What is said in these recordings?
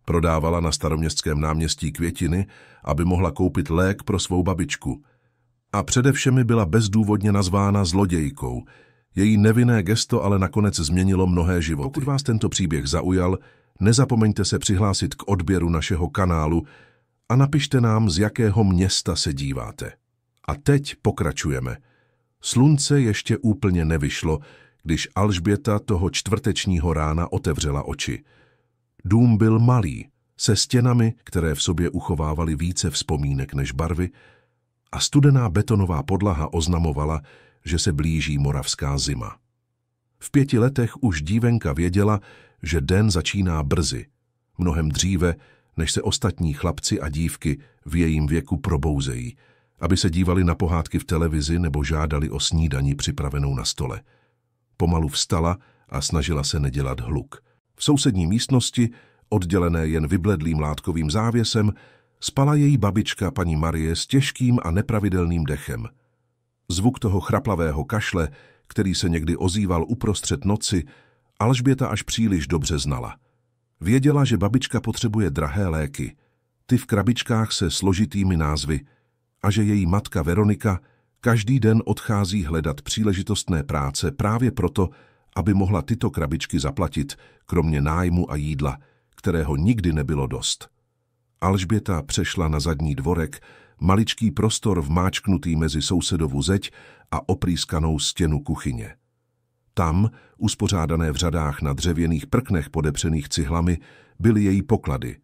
Prodávala na Staroměstském náměstí květiny, aby mohla koupit lék pro svou babičku. A především byla bezdůvodně nazvána zlodějkou. Její nevinné gesto ale nakonec změnilo mnohé životy. Pokud vás tento příběh zaujal, nezapomeňte se přihlásit k odběru našeho kanálu a napište nám, z jakého města se díváte. A teď pokračujeme. Slunce ještě úplně nevyšlo, když Alžběta toho čtvrtečního rána otevřela oči. Dům byl malý, se stěnami, které v sobě uchovávaly více vzpomínek než barvy, a studená betonová podlaha oznamovala, že se blíží moravská zima. V 5 letech už dívenka věděla, že den začíná brzy, mnohem dříve, než se ostatní chlapci a dívky v jejím věku probouzejí, aby se dívali na pohádky v televizi nebo žádali o snídani připravenou na stole. Pomalu vstala a snažila se nedělat hluk. V sousední místnosti, oddělené jen vybledlým látkovým závěsem, spala její babička paní Marie s těžkým a nepravidelným dechem. Zvuk toho chraplavého kašle, který se někdy ozýval uprostřed noci, Alžběta až příliš dobře znala. Věděla, že babička potřebuje drahé léky, ty v krabičkách se složitými názvy, a že její matka Veronika každý den odchází hledat příležitostné práce právě proto, aby mohla tyto krabičky zaplatit, kromě nájmu a jídla, kterého nikdy nebylo dost. Alžběta přešla na zadní dvorek, maličký prostor vmáčknutý mezi sousedovu zeď a oprýskanou stěnu kuchyně. Tam, uspořádané v řadách na dřevěných prknech podepřených cihlami, byly její poklady.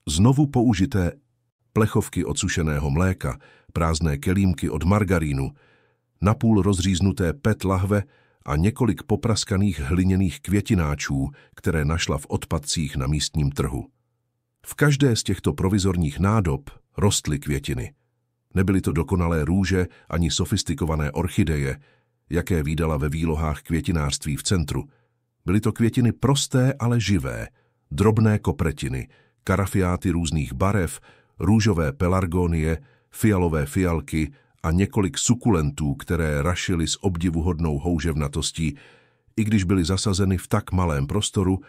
Znovu použité plechovky od sušeného mléka, prázdné kelímky od margarínu, napůl rozříznuté PET lahve a několik popraskaných hliněných květináčů, které našla v odpadcích na místním trhu. V každé z těchto provizorních nádob rostly květiny. Nebyly to dokonalé růže ani sofistikované orchideje, jaké vídala ve výlohách květinářství v centru. Byly to květiny prosté, ale živé, drobné kopretiny, karafiáty různých barev, růžové pelargonie, fialové fialky a několik sukulentů, které rašily s obdivuhodnou houževnatostí, i když byly zasazeny v tak malém prostoru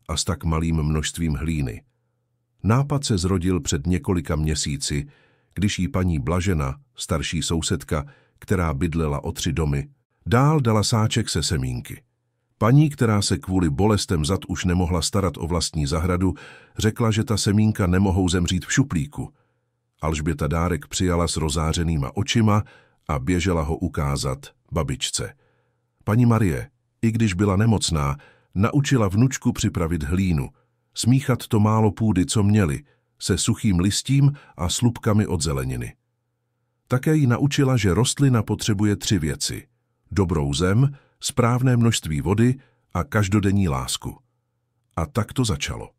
a s tak malým množstvím hlíny. Nápad se zrodil před několika měsíci, když jí paní Blažena, starší sousedka, která bydlela o 3 domy, dál dala sáček se semínky. Paní, která se kvůli bolestem zad už nemohla starat o vlastní zahradu, řekla, že ta semínka nemohou zemřít v šuplíku. Alžběta dárek přijala s rozářenýma očima a běžela ho ukázat babičce. Paní Marie, i když byla nemocná, naučila vnučku připravit hlínu, smíchat to málo půdy, co měli, se suchým listím a slupkami od zeleniny. Také ji naučila, že rostlina potřebuje 3 věci: dobrou zem, správné množství vody a každodenní lásku. A tak to začalo.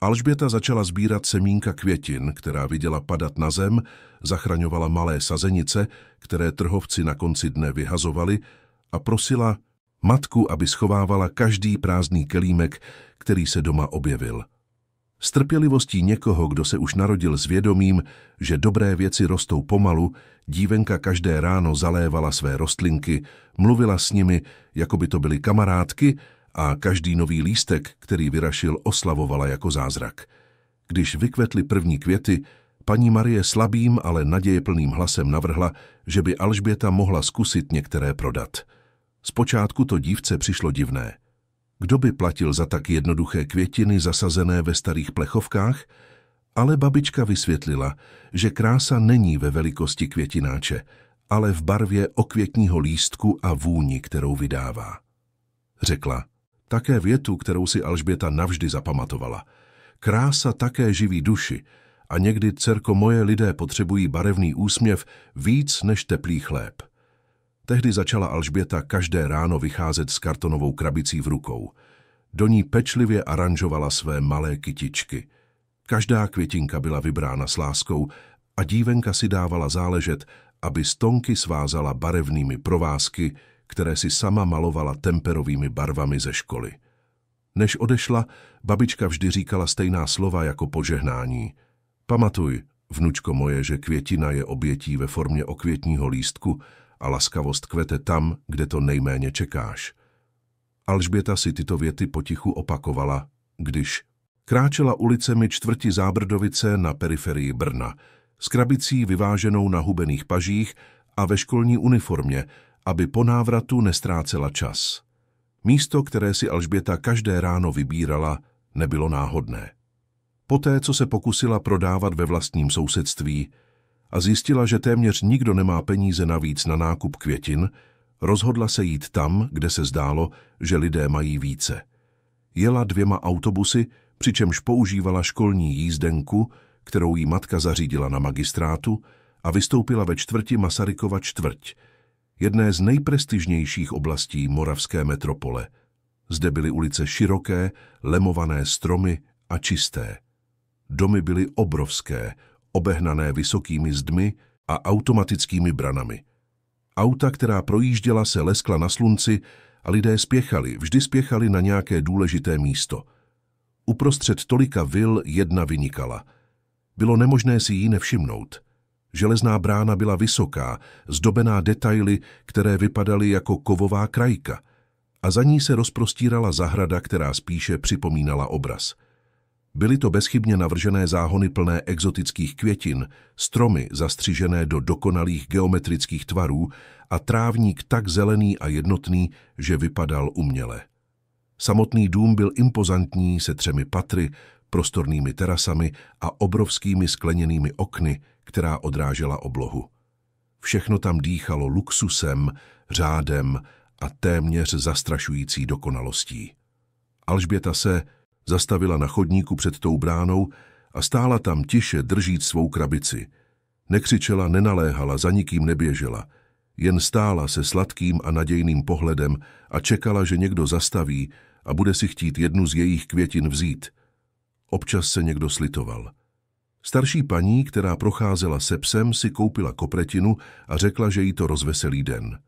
Alžběta začala sbírat semínka květin, která viděla padat na zem, zachraňovala malé sazenice, které trhovci na konci dne vyhazovali, a prosila matku, aby schovávala každý prázdný kelímek, který se doma objevil. S trpělivostí někoho, kdo se už narodil s vědomím, že dobré věci rostou pomalu, dívenka každé ráno zalévala své rostlinky, mluvila s nimi, jako by to byly kamarádky, a každý nový lístek, který vyrašil, oslavovala jako zázrak. Když vykvetly první květy, paní Marie slabým, ale nadějeplným hlasem navrhla, že by Alžběta mohla zkusit některé prodat. Zpočátku to dívce přišlo divné. Kdo by platil za tak jednoduché květiny zasazené ve starých plechovkách? Ale babička vysvětlila, že krása není ve velikosti květináče, ale v barvě okvětního lístku a vůni, kterou vydává. Řekla také větu, kterou si Alžběta navždy zapamatovala. Krása také živí duši a někdy, dcerko moje, lidé potřebují barevný úsměv víc než teplý chléb. Tehdy začala Alžběta každé ráno vycházet s kartonovou krabicí v rukou. Do ní pečlivě aranžovala své malé kytičky. Každá květinka byla vybrána s láskou a dívenka si dávala záležet, aby stonky svázala barevnými provázky, které si sama malovala temperovými barvami ze školy. Než odešla, babička vždy říkala stejná slova jako požehnání. Pamatuj, vnučko moje, že květina je obětí ve formě okvětního lístku a laskavost kvete tam, kde to nejméně čekáš. Alžběta si tyto věty potichu opakovala, když Kráčela ulicemi čtvrti Zábrdovice na periferii Brna, s krabicí vyváženou na hubených pažích a ve školní uniformě, aby po návratu nestrácela čas. Místo, které si Alžběta každé ráno vybírala, nebylo náhodné. Poté, co se pokusila prodávat ve vlastním sousedství a zjistila, že téměř nikdo nemá peníze navíc na nákup květin, rozhodla se jít tam, kde se zdálo, že lidé mají více. Jela 2 autobusy, přičemž používala školní jízdenku, kterou jí matka zařídila na magistrátu, a vystoupila ve čtvrti Masarykova čtvrť, jedné z nejprestižnějších oblastí moravské metropole. Zde byly ulice široké, lemované stromy a čisté. Domy byly obrovské, obehnané vysokými zdmi a automatickými branami. Auta, která projížděla, se leskla na slunci a lidé vždy spěchali na nějaké důležité místo. Uprostřed tolika vil jedna vynikala. Bylo nemožné si ji nevšimnout. Železná brána byla vysoká, zdobená detaily, které vypadaly jako kovová krajka, a za ní se rozprostírala zahrada, která spíše připomínala obraz. Byly to bezchybně navržené záhony plné exotických květin, stromy zastřižené do dokonalých geometrických tvarů a trávník tak zelený a jednotný, že vypadal uměle. Samotný dům byl impozantní se 3 patry, prostornými terasami a obrovskými skleněnými okny, která odrážela oblohu. Všechno tam dýchalo luxusem, řádem a téměř zastrašující dokonalostí. Alžběta se zastavila na chodníku před tou bránou a stála tam tiše držíc svou krabici. Nekřičela, nenaléhala, za nikým neběžela. Jen stála se sladkým a nadějným pohledem a čekala, že někdo zastaví a bude si chtít jednu z jejich květin vzít. Občas se někdo slitoval. Starší paní, která procházela se psem, si koupila kopretinu a řekla, že jí to rozveselí den.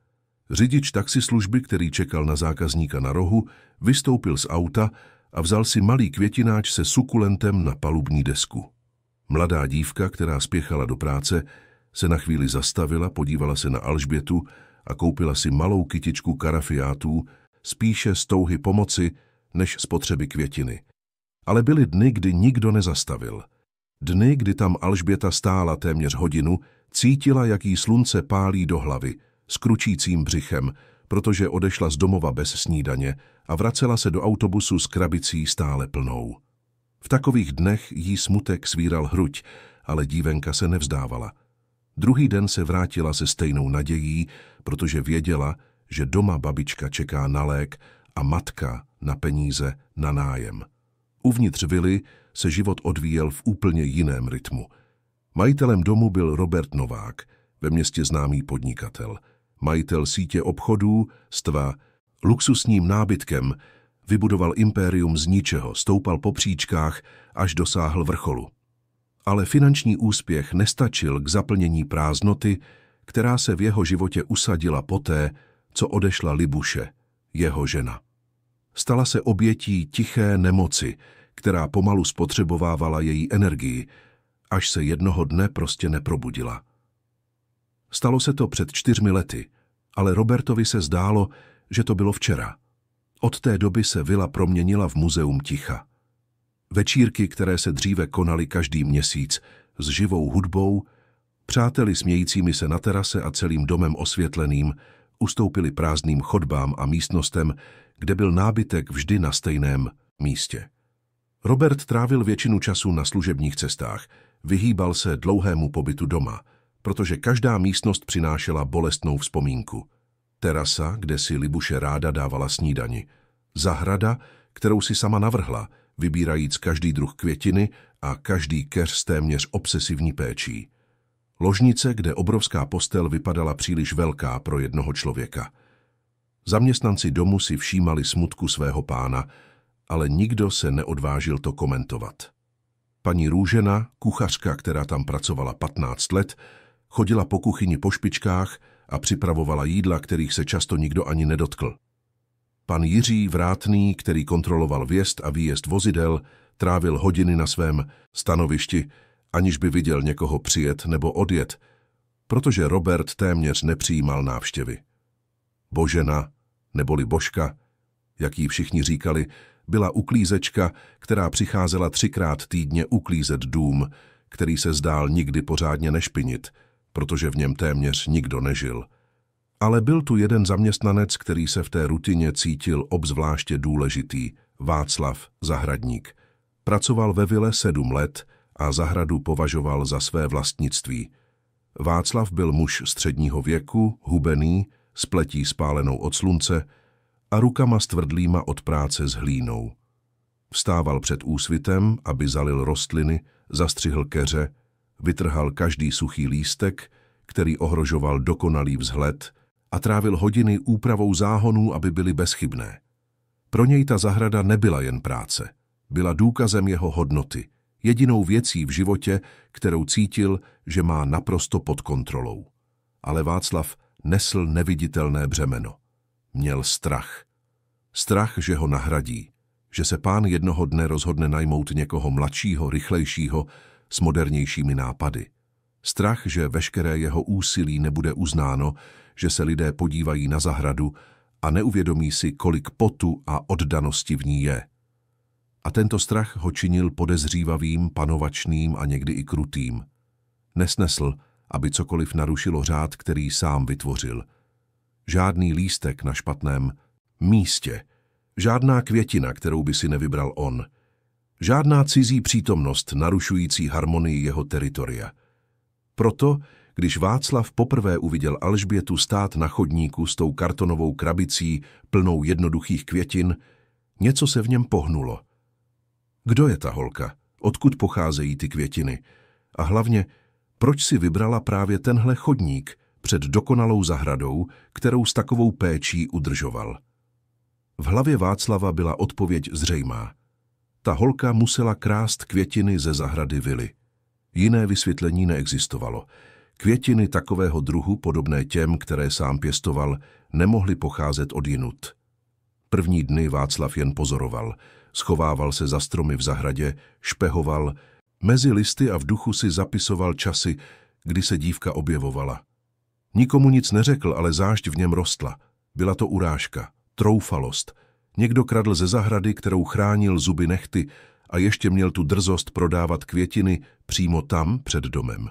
Řidič taxislužby, který čekal na zákazníka na rohu, vystoupil z auta a vzal si malý květináč se sukulentem na palubní desku. Mladá dívka, která spěchala do práce, se na chvíli zastavila, podívala se na Alžbětu a koupila si malou kytičku karafiátů, spíše z touhy pomoci, než z potřeby květiny. Ale byly dny, kdy nikdo nezastavil. Dny, kdy tam Alžběta stála téměř hodinu, cítila, jak jí slunce pálí do hlavy, s kručícím břichem, protože odešla z domova bez snídaně a vracela se do autobusu s krabicí stále plnou. V takových dnech jí smutek svíral hruď, ale dívenka se nevzdávala. Druhý den se vrátila se stejnou nadějí, protože věděla, že doma babička čeká na lék a matka na peníze na nájem. Uvnitř vily se život odvíjel v úplně jiném rytmu. Majitelem domu byl Robert Novák, ve městě známý podnikatel. Majitel sítě obchodů, luxusním nábytkem, vybudoval impérium z ničeho, stoupal po příčkách, až dosáhl vrcholu. Ale finanční úspěch nestačil k zaplnění prázdnoty, která se v jeho životě usadila poté, co odešla Libuše, jeho žena. Stala se obětí tiché nemoci, která pomalu spotřebovávala její energii, až se jednoho dne prostě neprobudila. Stalo se to před 4 lety, ale Robertovi se zdálo, že to bylo včera. Od té doby se vila proměnila v muzeum ticha. Večírky, které se dříve konaly každý měsíc, s živou hudbou, přáteli smějícími se na terase a celým domem osvětleným, ustoupili prázdným chodbám a místnostem, kde byl nábytek vždy na stejném místě. Robert trávil většinu času na služebních cestách, vyhýbal se dlouhému pobytu doma, protože každá místnost přinášela bolestnou vzpomínku. Terasa, kde si Libuše ráda dávala snídani. Zahrada, kterou si sama navrhla, vybírajíc každý druh květiny a každý keř s téměř obsesivní péčí. Ložnice, kde obrovská postel vypadala příliš velká pro jednoho člověka. Zaměstnanci domu si všímali smutku svého pána, ale nikdo se neodvážil to komentovat. Paní Růžena, kuchařka, která tam pracovala 15 let, chodila po kuchyni po špičkách a připravovala jídla, kterých se často nikdo ani nedotkl. Pan Jiří Vrátný, který kontroloval vjezd a výjezd vozidel, trávil hodiny na svém stanovišti, aniž by viděl někoho přijet nebo odjet, protože Robert téměř nepřijímal návštěvy. Božena, neboli Božka, jak jí všichni říkali, Byla uklízečka, která přicházela 3krát týdně uklízet dům, který se zdál nikdy pořádně nešpinit, protože v něm téměř nikdo nežil. Ale byl tu jeden zaměstnanec, který se v té rutině cítil obzvláště důležitý, Václav Zahradník. Pracoval ve vile 7 let a zahradu považoval za své vlastnictví. Václav byl muž středního věku, hubený, s pletí spálenou od slunce a rukama stvrdlýma od práce s hlínou. Vstával před úsvitem, aby zalil rostliny, zastřihl keře, vytrhal každý suchý lístek, který ohrožoval dokonalý vzhled, a trávil hodiny úpravou záhonů, aby byly bezchybné. Pro něj ta zahrada nebyla jen práce. Byla důkazem jeho hodnoty, jedinou věcí v životě, kterou cítil, že má naprosto pod kontrolou. Ale Václav nesl neviditelné břemeno. Měl strach. Strach, že ho nahradí, že se pán jednoho dne rozhodne najmout někoho mladšího, rychlejšího, s modernějšími nápady. Strach, že veškeré jeho úsilí nebude uznáno, že se lidé podívají na zahradu a neuvědomí si, kolik potu a oddanosti v ní je. A tento strach ho činil podezřívavým, panovačným a někdy i krutým. Nesnesl, aby cokoliv narušilo řád, který sám vytvořil. Žádný lístek na špatném místě, žádná květina, kterou by si nevybral on, žádná cizí přítomnost narušující harmonii jeho teritoria. Proto, když Václav poprvé uviděl Alžbětu stát na chodníku s tou kartonovou krabicí plnou jednoduchých květin, něco se v něm pohnulo. Kdo je ta holka? Odkud pocházejí ty květiny? A hlavně, proč si vybrala právě tenhle chodník před dokonalou zahradou, kterou s takovou péčí udržoval? V hlavě Václava byla odpověď zřejmá. Ta holka musela krást květiny ze zahrady vily. Jiné vysvětlení neexistovalo. Květiny takového druhu, podobné těm, které sám pěstoval, nemohly pocházet odjinud. První dny Václav jen pozoroval, schovával se za stromy v zahradě, špehoval, mezi listy a v duchu si zapisoval časy, kdy se dívka objevovala. Nikomu nic neřekl, ale zášť v něm rostla. Byla to urážka, troufalost. Někdo kradl ze zahrady, kterou chránil zuby nehty, a ještě měl tu drzost prodávat květiny přímo tam před domem.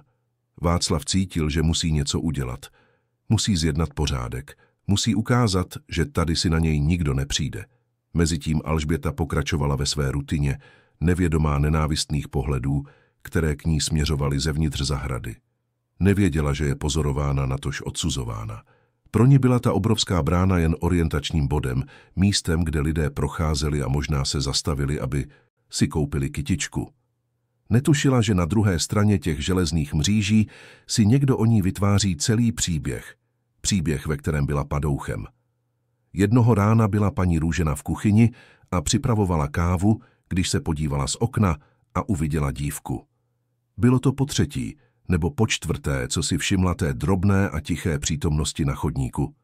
Václav cítil, že musí něco udělat. Musí zjednat pořádek. Musí ukázat, že tady si na něj nikdo nepřijde. Mezitím Alžběta pokračovala ve své rutině, nevědomá nenávistných pohledů, které k ní směřovaly zevnitř zahrady. Nevěděla, že je pozorována, natož odsuzována. Pro ní byla ta obrovská brána jen orientačním bodem, místem, kde lidé procházeli a možná se zastavili, aby si koupili kytičku. Netušila, že na druhé straně těch železných mříží si někdo o ní vytváří celý příběh. Příběh, ve kterém byla padouchem. Jednoho rána byla paní Růžena v kuchyni a připravovala kávu, když se podívala z okna a uviděla dívku. Bylo to po třetí, nebo po čtvrté, co si všimla té drobné a tiché přítomnosti na chodníku.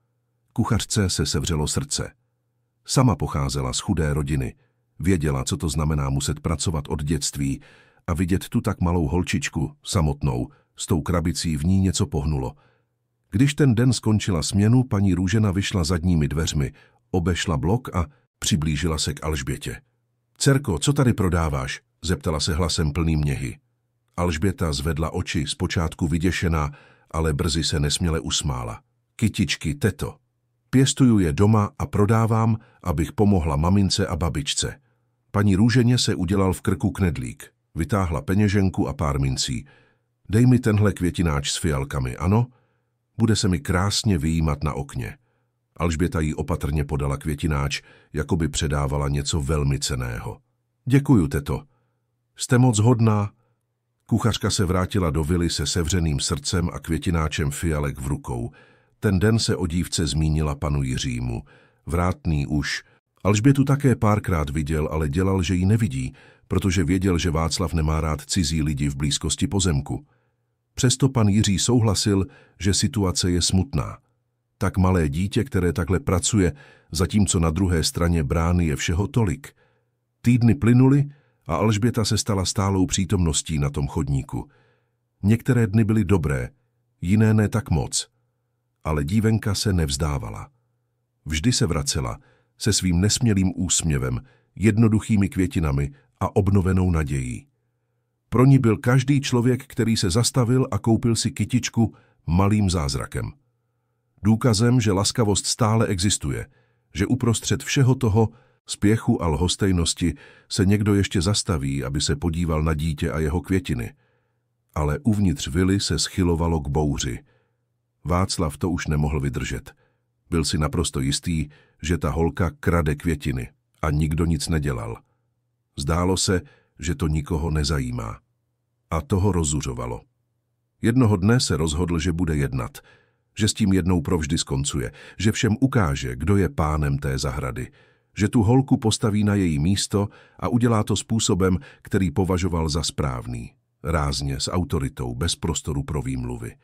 Kuchařce se sevřelo srdce. Sama pocházela z chudé rodiny. Věděla, co to znamená muset pracovat od dětství a vidět tu tak malou holčičku, samotnou, s tou krabicí v ní něco pohnulo. Když ten den skončila směnu, paní Růžena vyšla zadními dveřmi, obešla blok a přiblížila se k Alžbětě. Dcerko, co tady prodáváš? Zeptala se hlasem plným něhy. Alžběta zvedla oči, zpočátku vyděšená, ale brzy se nesměle usmála. Kytičky, teto. Pěstuju je doma a prodávám, abych pomohla mamince a babičce. Paní Růženě se udělal v krku knedlík. Vytáhla peněženku a pár mincí. Dej mi tenhle květináč s fialkami, ano? Bude se mi krásně vyjímat na okně. Alžběta jí opatrně podala květináč, jako by předávala něco velmi cenného. Děkuju, teto. Jste moc hodná. Kuchařka se vrátila do vily se sevřeným srdcem a květináčem fialek v rukou. Ten den se o dívce zmínila panu Jiřímu. Vrátný už. Alžbětu také párkrát viděl, ale dělal, že ji nevidí, protože věděl, že Václav nemá rád cizí lidi v blízkosti pozemku. Přesto pan Jiří souhlasil, že situace je smutná. Tak malé dítě, které takhle pracuje, zatímco na druhé straně brány je všeho tolik. Týdny plynuly a Alžběta se stala stálou přítomností na tom chodníku. Některé dny byly dobré, jiné ne tak moc. Ale dívenka se nevzdávala. Vždy se vracela, se svým nesmělým úsměvem, jednoduchými květinami a obnovenou nadějí. Pro ní byl každý člověk, který se zastavil a koupil si kytičku, malým zázrakem. Důkazem, že laskavost stále existuje, že uprostřed všeho toho, spěchu a lhostejnosti, se někdo ještě zastaví, aby se podíval na dítě a jeho květiny. Ale uvnitř vily se schylovalo k bouři. Václav to už nemohl vydržet. Byl si naprosto jistý, že ta holka krade květiny a nikdo nic nedělal. Zdálo se, že to nikoho nezajímá. A toho rozzuřovalo. Jednoho dne se rozhodl, že bude jednat, že s tím jednou provždy skoncuje, že všem ukáže, kdo je pánem té zahrady, že tu holku postaví na její místo a udělá to způsobem, který považoval za správný, rázně, s autoritou, bez prostoru pro výmluvy.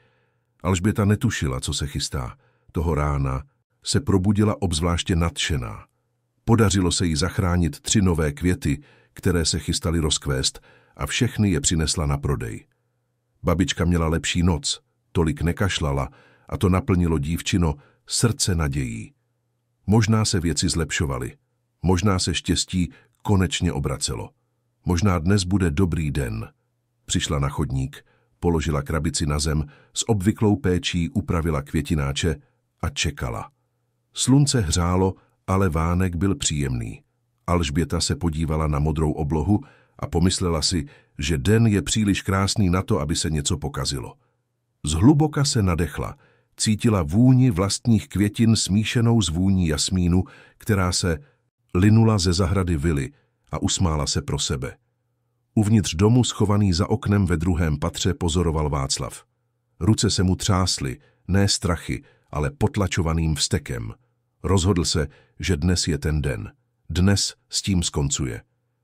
Alžběta netušila, co se chystá. Toho rána se probudila obzvláště nadšená. Podařilo se jí zachránit 3 nové květy, které se chystaly rozkvést, a všechny je přinesla na prodej. Babička měla lepší noc, tolik nekašlala a to naplnilo dívčino srdce nadějí. Možná se věci zlepšovaly, možná se štěstí konečně obracelo. Možná dnes bude dobrý den. Přišla na chodník, položila krabici na zem, s obvyklou péčí upravila květináče a čekala. Slunce hřálo, ale vánek byl příjemný. Alžběta se podívala na modrou oblohu a pomyslela si, že den je příliš krásný na to, aby se něco pokazilo. Zhluboka se nadechla, cítila vůni vlastních květin smíšenou s vůní jasmínu, která se linula ze zahrady vily, a usmála se pro sebe. Uvnitř domu, schovaný za oknem ve 2. patře, pozoroval Václav. Ruce se mu třásly, ne strachy, ale potlačovaným vztekem. Rozhodl se, že dnes je ten den. Dnes s tím skoncuje.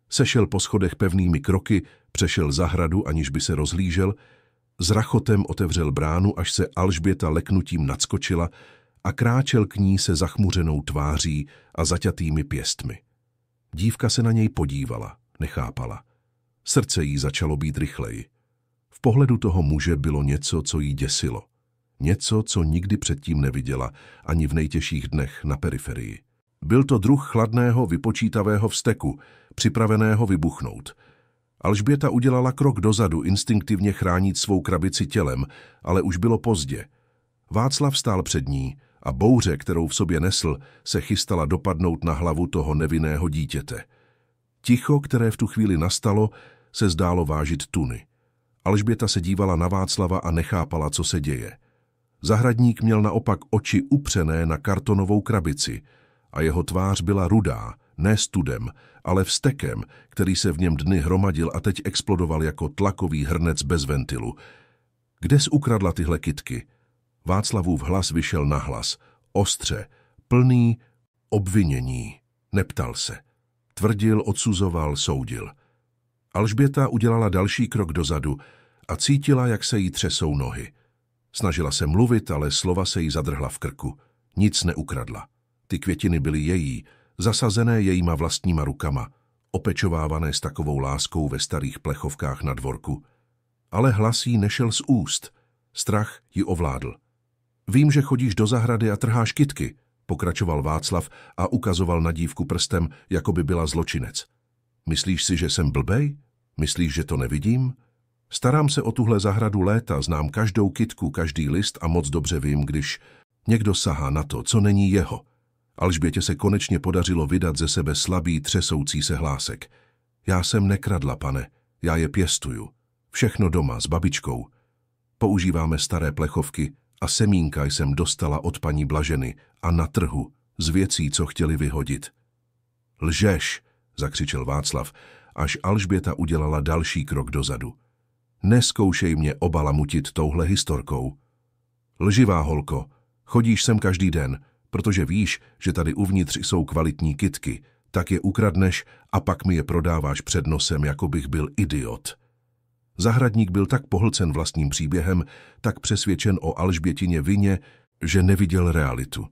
Sešel po schodech pevnými kroky, přešel zahradu, aniž by se rozhlížel, s rachotem otevřel bránu, až se Alžběta leknutím nadskočila a kráčel k ní se zachmuřenou tváří a zaťatými pěstmi. Dívka se na něj podívala, nechápala. Srdce jí začalo být rychleji. V pohledu toho muže bylo něco, co jí děsilo. Něco, co nikdy předtím neviděla, ani v nejtěžších dnech na periferii. Byl to druh chladného, vypočítavého vzteku, připraveného vybuchnout. Alžběta udělala krok dozadu, instinktivně chránit svou krabici tělem, ale už bylo pozdě. Václav stál před ní a bouře, kterou v sobě nesl, se chystala dopadnout na hlavu toho nevinného dítěte. Ticho, které v tu chvíli nastalo, se zdálo vážit tuny. Alžběta se dívala na Václava a nechápala, co se děje. Zahradník měl naopak oči upřené na kartonovou krabici a jeho tvář byla rudá, ne studem, ale vztekem, který se v něm dny hromadil a teď explodoval jako tlakový hrnec bez ventilu. Kde jsi ukradla tyhle kytky? Václavův hlas vyšel nahlas, ostře, plný obvinění. Neptal se. Tvrdil, odsuzoval, soudil. Alžběta udělala další krok dozadu a cítila, jak se jí třesou nohy. Snažila se mluvit, ale slova se jí zadrhla v krku. Nic neukradla. Ty květiny byly její, zasazené jejíma vlastníma rukama, opečovávané s takovou láskou ve starých plechovkách na dvorku. Ale hlas jí nešel z úst. Strach ji ovládl. Vím, že chodíš do zahrady a trháš kytky, pokračoval Václav a ukazoval na dívku prstem, jako by byla zločinec. Myslíš si, že jsem blbej? Myslíš, že to nevidím? Starám se o tuhle zahradu léta, znám každou kytku, každý list a moc dobře vím, když někdo sahá na to, co není jeho. Alžbětě se konečně podařilo vydat ze sebe slabý, třesoucí se hlásek. Já jsem nekradla, pane, já je pěstuju. Všechno doma, s babičkou. Používáme staré plechovky a semínka jsem dostala od paní Blaženy a na trhu, z věcí, co chtěli vyhodit. Lžeš, zakřičel Václav, až Alžběta udělala další krok dozadu. Neskoušej mě obalamutit touhle historkou. Lživá holko, chodíš sem každý den, protože víš, že tady uvnitř jsou kvalitní kytky, tak je ukradneš a pak mi je prodáváš před nosem, jako bych byl idiot. Zahradník byl tak pohlcen vlastním příběhem, tak přesvědčen o Alžbětině vině, že neviděl realitu.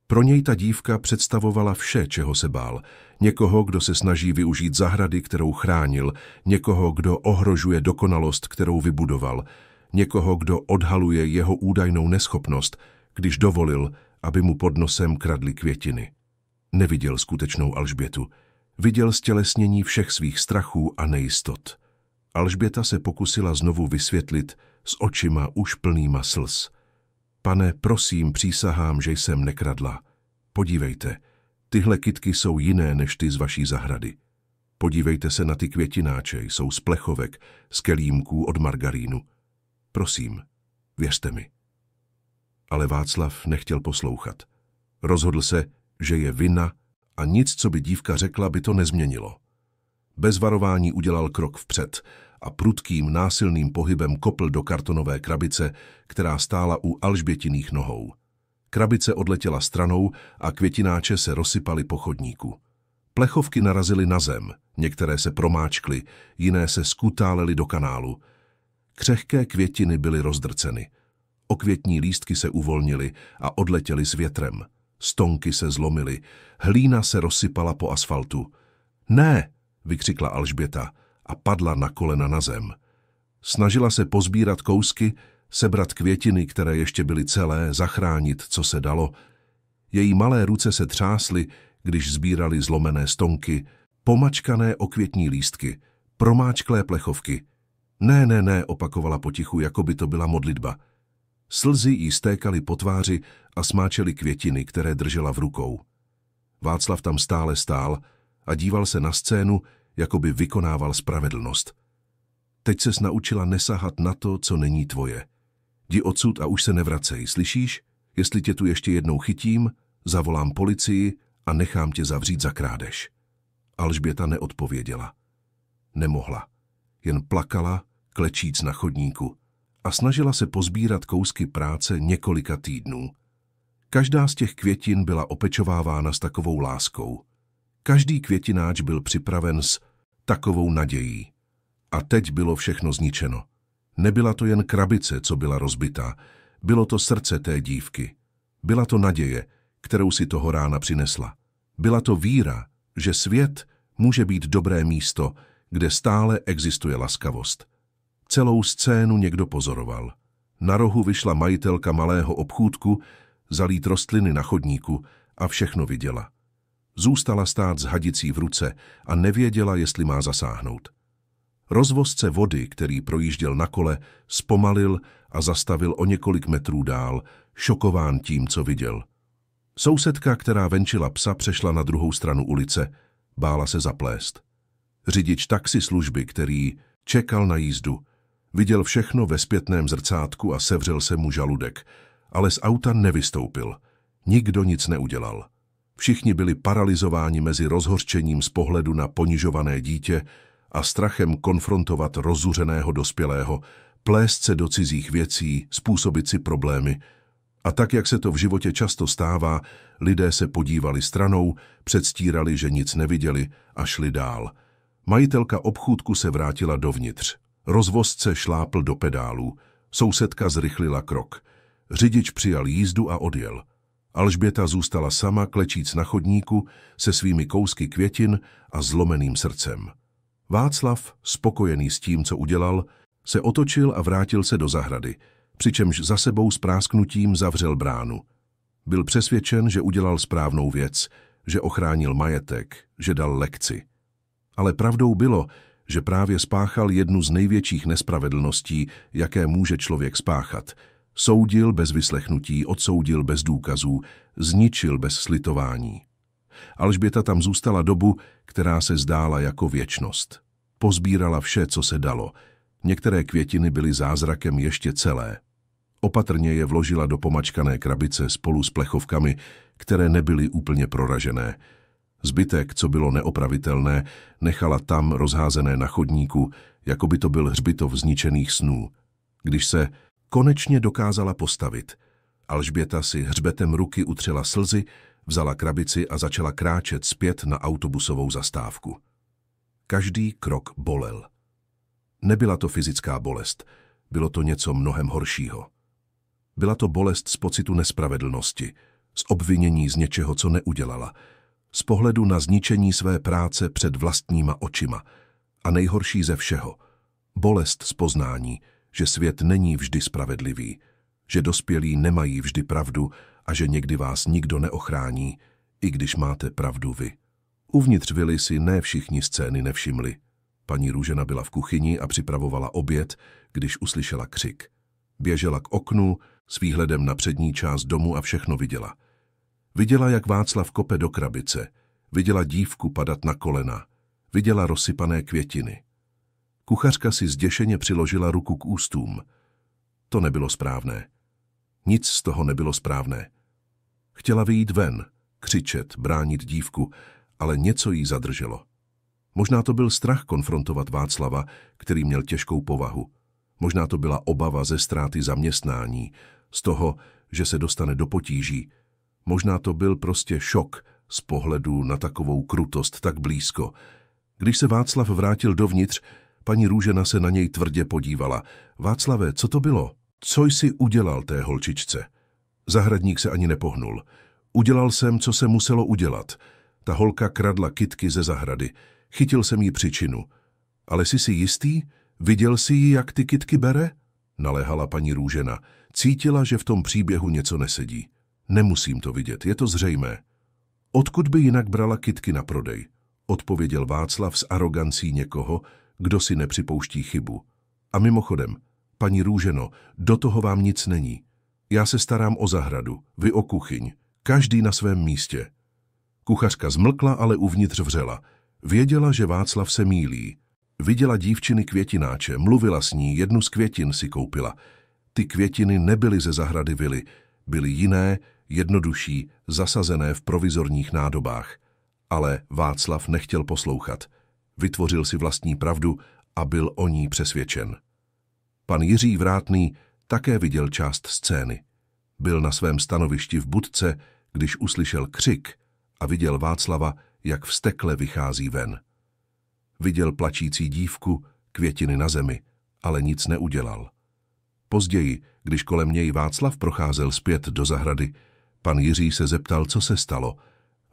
Pro něj ta dívka představovala vše, čeho se bál. Někoho, kdo se snaží využít zahrady, kterou chránil, někoho, kdo ohrožuje dokonalost, kterou vybudoval, někoho, kdo odhaluje jeho údajnou neschopnost, když dovolil, aby mu pod nosem kradli květiny. Neviděl skutečnou Alžbětu. Viděl stělesnění všech svých strachů a nejistot. Alžběta se pokusila znovu vysvětlit s očima už plnýma slz. Pane, prosím, přísahám, že jsem nekradla. Podívejte, tyhle kytky jsou jiné než ty z vaší zahrady. Podívejte se na ty květináče, jsou z plechovek, z kelímků od margarínu. Prosím, věřte mi. Ale Václav nechtěl poslouchat. Rozhodl se, že je vina a nic, co by dívka řekla, by to nezměnilo. Bez varování udělal krok vpřed a prudkým násilným pohybem kopl do kartonové krabice, která stála u Alžbětiných nohou. Krabice odletěla stranou a květináče se rozsypaly po chodníku. Plechovky narazily na zem, některé se promáčkly, jiné se skutálely do kanálu. Křehké květiny byly rozdrceny. Okvětní lístky se uvolnily a odletěly s větrem. Stonky se zlomily, hlína se rozsypala po asfaltu. Ne, vykřikla Alžběta a padla na kolena na zem. Snažila se pozbírat kousky, sebrat květiny, které ještě byly celé, zachránit, co se dalo. Její malé ruce se třásly, když sbírali zlomené stonky, pomačkané okvětní lístky, promáčklé plechovky. Ne, opakovala potichu, jako by to byla modlitba. Slzy jí stékaly po tváři a smáčely květiny, které držela v rukou. Václav tam stále stál a díval se na scénu, jako by vykonával spravedlnost. Teď ses naučila nesahat na to, co není tvoje. Jdi odsud a už se nevracej, slyšíš? Jestli tě tu ještě jednou chytím, zavolám policii a nechám tě zavřít za krádež. Alžběta neodpověděla. Nemohla. Jen plakala, klečíc na chodníku, a snažila se pozbírat kousky práce několika týdnů. Každá z těch květin byla opečovávána s takovou láskou. Každý květináč byl připraven s takovou nadějí. A teď bylo všechno zničeno. Nebyla to jen krabice, co byla rozbitá. Bylo to srdce té dívky. Byla to naděje, kterou si toho rána přinesla. Byla to víra, že svět může být dobré místo, kde stále existuje laskavost. Celou scénu někdo pozoroval. Na rohu vyšla majitelka malého obchůdku, zalít rostliny na chodníku a všechno viděla. Zůstala stát s hadicí v ruce a nevěděla, jestli má zasáhnout. Rozvozce vody, který projížděl na kole, zpomalil a zastavil o několik metrů dál, šokován tím, co viděl. Sousedka, která venčila psa, přešla na druhou stranu ulice, bála se zaplést. Řidič taxislužby, který čekal na jízdu, viděl všechno ve zpětném zrcátku a sevřel se mu žaludek, ale z auta nevystoupil. Nikdo nic neudělal. Všichni byli paralyzováni mezi rozhořčením z pohledu na ponižované dítě a strachem konfrontovat rozzuřeného dospělého, plést se do cizích věcí, způsobit si problémy. A tak, jak se to v životě často stává, lidé se podívali stranou, předstírali, že nic neviděli a šli dál. Majitelka obchůdku se vrátila dovnitř. Rozvozce šlápl do pedálů. Sousedka zrychlila krok. Řidič přijal jízdu a odjel. Alžběta zůstala sama, klečíc na chodníku, se svými kousky květin a zlomeným srdcem. Václav, spokojený s tím, co udělal, se otočil a vrátil se do zahrady, přičemž za sebou s prásknutím zavřel bránu. Byl přesvědčen, že udělal správnou věc, že ochránil majetek, že dal lekci. Ale pravdou bylo, že právě spáchal jednu z největších nespravedlností, jaké může člověk spáchat. Soudil bez vyslechnutí, odsoudil bez důkazů, zničil bez slitování. Alžběta tam zůstala dobu, která se zdála jako věčnost. Pozbírala vše, co se dalo. Některé květiny byly zázrakem ještě celé. Opatrně je vložila do pomačkané krabice spolu s plechovkami, které nebyly úplně proražené. Zbytek, co bylo neopravitelné, nechala tam rozházené na chodníku, jako by to byl hřbitov zničených snů. Když se konečně dokázala postavit, Alžběta si hřbetem ruky utřela slzy, vzala krabici a začala kráčet zpět na autobusovou zastávku. Každý krok bolel. Nebyla to fyzická bolest, bylo to něco mnohem horšího. Byla to bolest z pocitu nespravedlnosti, z obvinění z něčeho, co neudělala, z pohledu na zničení své práce před vlastníma očima a nejhorší ze všeho, bolest z poznání, že svět není vždy spravedlivý, že dospělí nemají vždy pravdu a že někdy vás nikdo neochrání, i když máte pravdu vy. Uvnitř vily si ne všichni scény nevšimli. Paní Růžena byla v kuchyni a připravovala oběd, když uslyšela křik. Běžela k oknu s výhledem na přední část domu a všechno viděla. Viděla, jak Václav kope do krabice. Viděla dívku padat na kolena. Viděla rozsypané květiny. Kuchařka si zděšeně přiložila ruku k ústům. To nebylo správné. Nic z toho nebylo správné. Chtěla vyjít ven, křičet, bránit dívku, ale něco jí zadrželo. Možná to byl strach konfrontovat Václava, který měl těžkou povahu. Možná to byla obava ze ztráty zaměstnání, z toho, že se dostane do potíží. Možná to byl prostě šok z pohledu na takovou krutost tak blízko. Když se Václav vrátil dovnitř, paní Růžena se na něj tvrdě podívala. Václave, co to bylo? Co jsi udělal té holčičce? Zahradník se ani nepohnul. Udělal jsem, co se muselo udělat. Ta holka kradla kytky ze zahrady. Chytil jsem jí příčinu. Ale jsi si jistý? Viděl jsi ji, jak ty kytky bere? Naléhala paní Růžena. Cítila, že v tom příběhu něco nesedí. Nemusím to vidět, je to zřejmé. Odkud by jinak brala kytky na prodej? Odpověděl Václav s arogancí někoho, kdo si nepřipouští chybu. A mimochodem, paní Růženo, do toho vám nic není. Já se starám o zahradu, vy o kuchyň, každý na svém místě. Kuchařka zmlkla, ale uvnitř vřela. Věděla, že Václav se mýlí. Viděla dívčiny květináče, mluvila s ní, jednu z květin si koupila. Ty květiny nebyly ze zahrady vily, byly jiné, jednodušší, zasazené v provizorních nádobách. Ale Václav nechtěl poslouchat. Vytvořil si vlastní pravdu a byl o ní přesvědčen. Pan Jiří Vrátný také viděl část scény. Byl na svém stanovišti v budce, když uslyšel křik a viděl Václava, jak vztekle vychází ven. Viděl plačící dívku, květiny na zemi, ale nic neudělal. Později, když kolem něj Václav procházel zpět do zahrady, pan Jiří se zeptal, co se stalo.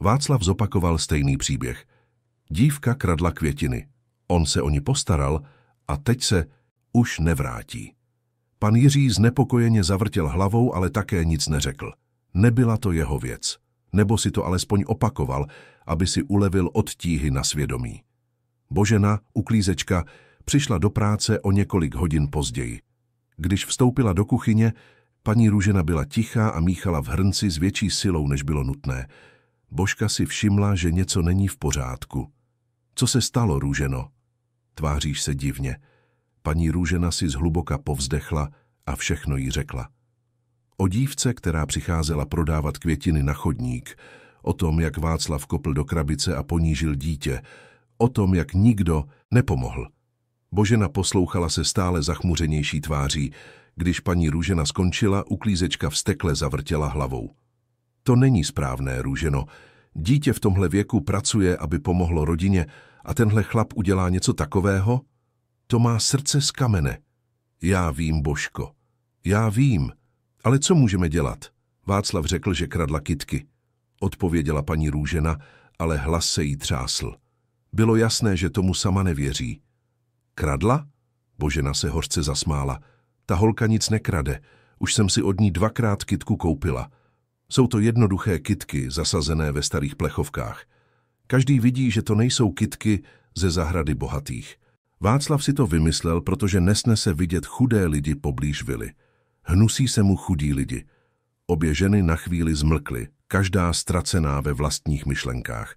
Václav zopakoval stejný příběh. Dívka kradla květiny. On se o ní postaral a teď se už nevrátí. Pan Jiří znepokojeně zavrtěl hlavou, ale také nic neřekl. Nebyla to jeho věc. Nebo si to alespoň opakoval, aby si ulevil od tíhy na svědomí. Božena, uklízečka, přišla do práce o několik hodin později. Když vstoupila do kuchyně, paní Růžena byla tichá a míchala v hrnci s větší silou, než bylo nutné. Božka si všimla, že něco není v pořádku. Co se stalo, Růženo? Tváříš se divně. Paní Růžena si zhluboka povzdechla a všechno jí řekla. O dívce, která přicházela prodávat květiny na chodník, o tom, jak Václav kopl do krabice a ponížil dítě, o tom, jak nikdo nepomohl. Božena poslouchala se stále zachmuřenější tváří. Když paní Růžena skončila, uklízečka vztekle zavrtěla hlavou. To není správné, Růženo. Dítě v tomhle věku pracuje, aby pomohlo rodině, a tenhle chlap udělá něco takového? To má srdce z kamene. Já vím, Božko. Já vím. Ale co můžeme dělat? Václav řekl, že kradla kytky. Odpověděla paní Růžena, ale hlas se jí třásl. Bylo jasné, že tomu sama nevěří. Kradla? Božena se hořce zasmála. Ta holka nic nekrade. Už jsem si od ní 2krát kytku koupila. Jsou to jednoduché kytky, zasazené ve starých plechovkách. Každý vidí, že to nejsou kytky ze zahrady bohatých. Václav si to vymyslel, protože nesnese vidět chudé lidi poblíž vily. Hnusí se mu chudí lidi. Obě ženy na chvíli zmlkly, každá ztracená ve vlastních myšlenkách.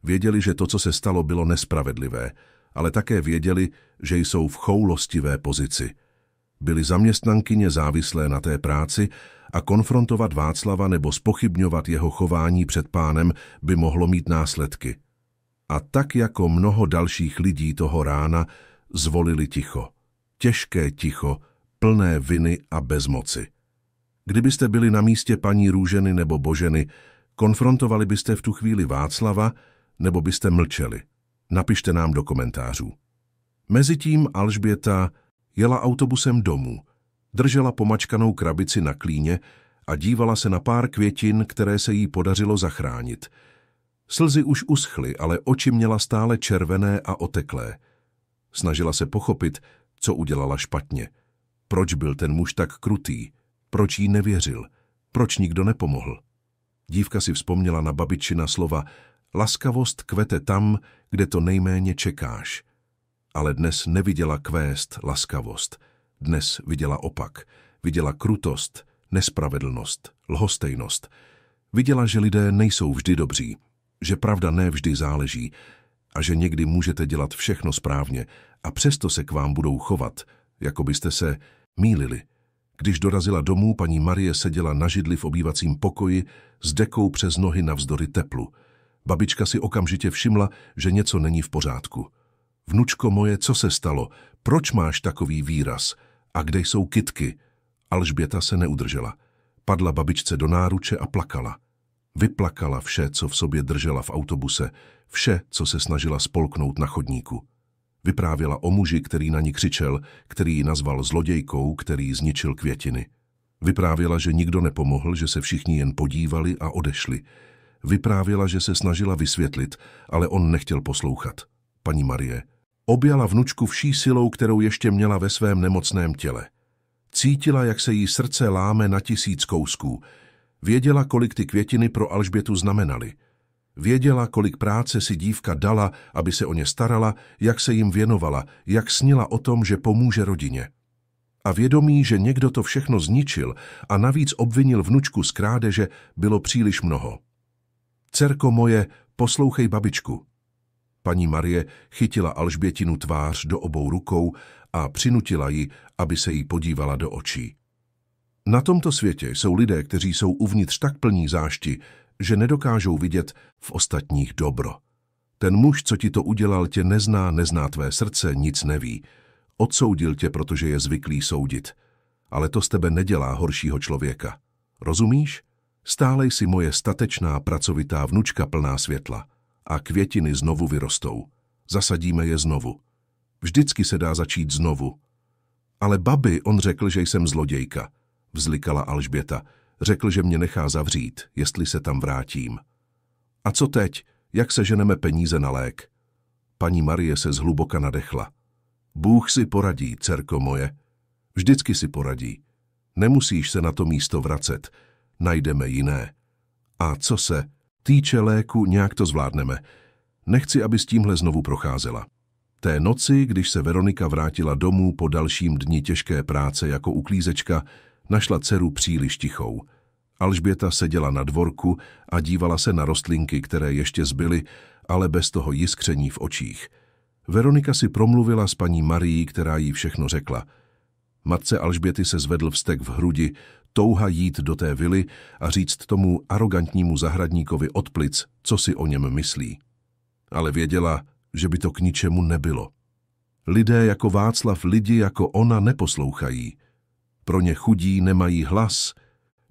Věděli, že to, co se stalo, bylo nespravedlivé, ale také věděli, že jsou v choulostivé pozici. Byly zaměstnankyně závislé na té práci a konfrontovat Václava nebo zpochybňovat jeho chování před pánem by mohlo mít následky. A tak jako mnoho dalších lidí toho rána zvolili ticho. Těžké ticho, plné viny a bezmoci. Kdybyste byli na místě paní Růženy nebo Boženy, konfrontovali byste v tu chvíli Václava, nebo byste mlčeli? Napište nám do komentářů. Mezitím Alžběta jela autobusem domů, držela pomačkanou krabici na klíně a dívala se na pár květin, které se jí podařilo zachránit. Slzy už uschly, ale oči měla stále červené a oteklé. Snažila se pochopit, co udělala špatně. Proč byl ten muž tak krutý? Proč jí nevěřil? Proč nikdo nepomohl? Dívka si vzpomněla na babičina slova: Laskavost kvete tam, kde to nejméně čekáš. Ale dnes neviděla kvést laskavost. Dnes viděla opak. Viděla krutost, nespravedlnost, lhostejnost. Viděla, že lidé nejsou vždy dobří, že pravda ne vždy záleží a že někdy můžete dělat všechno správně a přesto se k vám budou chovat, jako byste se mýlili. Když dorazila domů, paní Marie seděla na židli v obývacím pokoji s dekou přes nohy navzdory teplu. Babička si okamžitě všimla, že něco není v pořádku. Vnučko moje, co se stalo? Proč máš takový výraz? A kde jsou kytky? Alžběta se neudržela. Padla babičce do náruče a plakala. Vyplakala vše, co v sobě držela v autobuse, vše, co se snažila spolknout na chodníku. Vyprávěla o muži, který na ní křičel, který ji nazval zlodějkou, který zničil květiny. Vyprávěla, že nikdo nepomohl, že se všichni jen podívali a odešli. Vyprávěla, že se snažila vysvětlit, ale on nechtěl poslouchat. Paní Marie objala vnučku vší silou, kterou ještě měla ve svém nemocném těle. Cítila, jak se jí srdce láme na 1000 kousků. Věděla, kolik ty květiny pro Alžbětu znamenaly. Věděla, kolik práce si dívka dala, aby se o ně starala, jak se jim věnovala, jak snila o tom, že pomůže rodině. A vědomí, že někdo to všechno zničil a navíc obvinil vnučku z krádeže, bylo příliš mnoho. Dcerko moje, poslouchej babičku. Paní Marie chytila Alžbětinu tvář do obou rukou a přinutila ji, aby se jí podívala do očí. Na tomto světě jsou lidé, kteří jsou uvnitř tak plní zášti, že nedokážou vidět v ostatních dobro. Ten muž, co ti to udělal, tě nezná tvé srdce, nic neví. Odsoudil tě, protože je zvyklý soudit. Ale to z tebe nedělá horšího člověka. Rozumíš? Stále jsi moje statečná, pracovitá vnučka plná světla. A květiny znovu vyrostou. Zasadíme je znovu. Vždycky se dá začít znovu. Ale babi, on řekl, že jsem zlodějka, vzlikala Alžběta. Řekl, že mě nechá zavřít, jestli se tam vrátím. A co teď? Jak seženeme peníze na lék? Paní Marie se zhluboka nadechla. Bůh si poradí, dcerko moje. Vždycky si poradí. Nemusíš se na to místo vracet. Najdeme jiné. A co se týče léku, nějak to zvládneme. Nechci, aby s tímhle znovu procházela. Té noci, když se Veronika vrátila domů po dalším dni těžké práce jako uklízečka, našla dceru příliš tichou. Alžběta seděla na dvorku a dívala se na rostlinky, které ještě zbyly, ale bez toho jiskření v očích. Veronika si promluvila s paní Marií, která jí všechno řekla. Matce Alžběty se zvedl vztek v hrudi, touha jít do té vily a říct tomu arogantnímu zahradníkovi od plic, co si o něm myslí. Ale věděla, že by to k ničemu nebylo. Lidé jako Václav lidi jako ona neposlouchají. Pro ně chudí nemají hlas,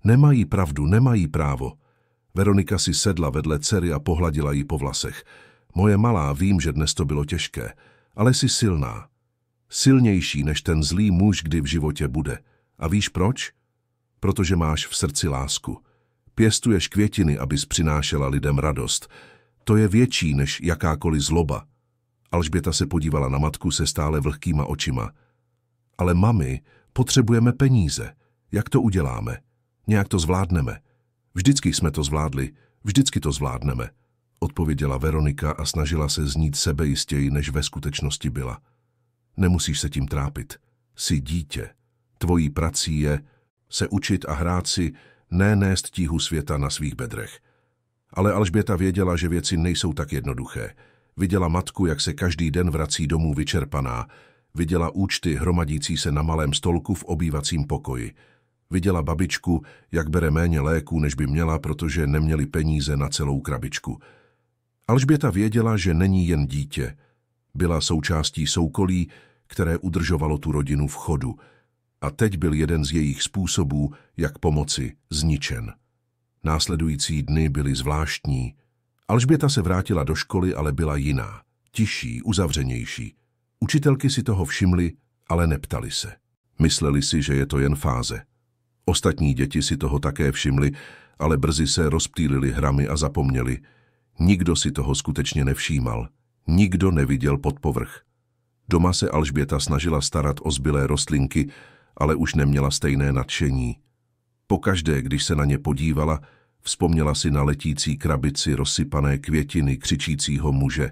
nemají pravdu, nemají právo. Veronika si sedla vedle dcery a pohladila jí po vlasech. Moje malá, vím, že dnes to bylo těžké, ale jsi silná. Silnější než ten zlý muž, kdy v životě bude. A víš proč? Protože máš v srdci lásku. Pěstuješ květiny, abys přinášela lidem radost. To je větší než jakákoliv zloba. Alžběta se podívala na matku se stále vlhkýma očima. Ale mami, potřebujeme peníze. Jak to uděláme? Nějak to zvládneme. Vždycky jsme to zvládli, vždycky to zvládneme, odpověděla Veronika a snažila se znít sebejistěji, než ve skutečnosti byla. Nemusíš se tím trápit. Jsi dítě. Tvojí prací je se učit a hrát si, ne nést tíhu světa na svých bedrech. Ale Alžběta věděla, že věci nejsou tak jednoduché. Viděla matku, jak se každý den vrací domů vyčerpaná. Viděla účty hromadící se na malém stolku v obývacím pokoji. Viděla babičku, jak bere méně léků, než by měla, protože neměli peníze na celou krabičku. Alžběta věděla, že není jen dítě. Byla součástí soukolí, které udržovalo tu rodinu v chodu. A teď byl jeden z jejich způsobů, jak pomoci, zničen. Následující dny byly zvláštní. Alžběta se vrátila do školy, ale byla jiná, tišší, uzavřenější. Učitelky si toho všimly, ale neptali se. Mysleli si, že je to jen fáze. Ostatní děti si toho také všimli, ale brzy se rozptýlili hrami a zapomněli. Nikdo si toho skutečně nevšímal. Nikdo neviděl pod povrch. Doma se Alžběta snažila starat o zbylé rostlinky, ale už neměla stejné nadšení. Pokaždé, když se na ně podívala, Vzpomněla si na letící krabici, rozsypané květiny, křičícího muže.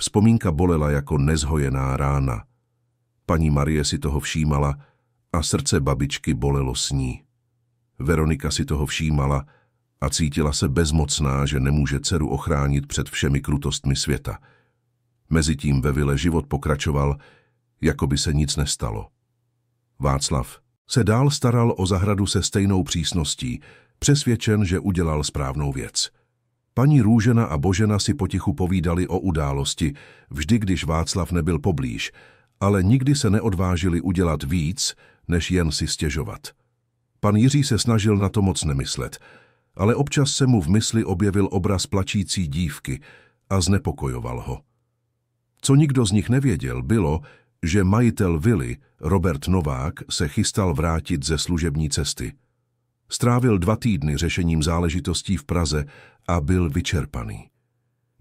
Vzpomínka bolela jako nezhojená rána. Paní Marie si toho všímala a srdce babičky bolelo s ní. Veronika si toho všímala a cítila se bezmocná, že nemůže dceru ochránit před všemi krutostmi světa. Mezitím ve vile život pokračoval, jako by se nic nestalo. Václav se dál staral o zahradu se stejnou přísností, přesvědčen, že udělal správnou věc. Paní Růžena a Božena si potichu povídali o události, vždy, když Václav nebyl poblíž, ale nikdy se neodvážili udělat víc, než jen si stěžovat. Pan Jiří se snažil na to moc nemyslet, ale občas se mu v mysli objevil obraz plačící dívky a znepokojoval ho. Co nikdo z nich nevěděl, bylo, že majitel vily, Robert Novák, se chystal vrátit ze služební cesty. Strávil 2 týdny řešením záležitostí v Praze a byl vyčerpaný.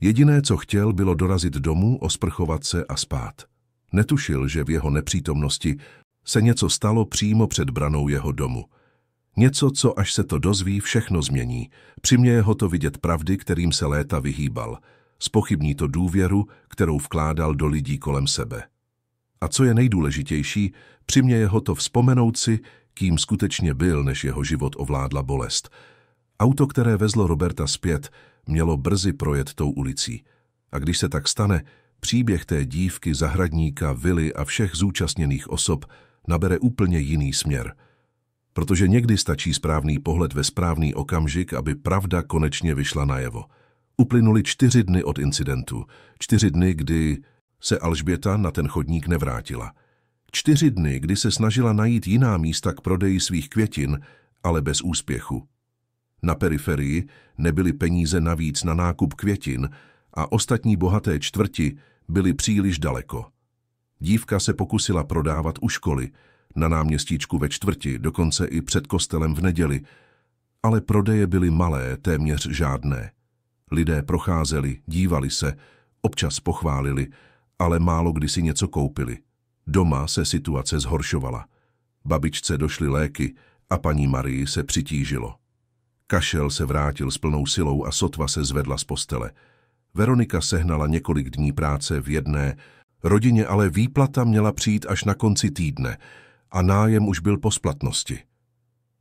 Jediné, co chtěl, bylo dorazit domů, osprchovat se a spát. Netušil, že v jeho nepřítomnosti se něco stalo přímo před branou jeho domu. Něco, co až se to dozví, všechno změní. Přiměje ho to vidět pravdy, kterým se léta vyhýbal. Zpochybní to důvěru, kterou vkládal do lidí kolem sebe. A co je nejdůležitější, přiměje ho to vzpomenout si, kým skutečně byl, než jeho život ovládla bolest. Auto, které vezlo Roberta zpět, mělo brzy projet tou ulicí. A když se tak stane, příběh té dívky, zahradníka, vily a všech zúčastněných osob nabere úplně jiný směr. Protože někdy stačí správný pohled ve správný okamžik, aby pravda konečně vyšla najevo. Uplynuly 4 dny od incidentu. 4 dny, kdy se Alžběta na ten chodník nevrátila. 4 dny, kdy se snažila najít jiná místa k prodeji svých květin, ale bez úspěchu. Na periferii nebyly peníze navíc na nákup květin a ostatní bohaté čtvrti byly příliš daleko. Dívka se pokusila prodávat u školy, na náměstíčku ve čtvrti, dokonce i před kostelem v neděli, ale prodeje byly malé, téměř žádné. Lidé procházeli, dívali se, občas pochválili, ale málo kdy si něco koupili. Doma se situace zhoršovala. Babičce došly léky a paní Marii se přitížilo. Kašel se vrátil s plnou silou a sotva se zvedla z postele. Veronika sehnala několik dní práce v jedné rodině, ale výplata měla přijít až na konci týdne a nájem už byl po splatnosti.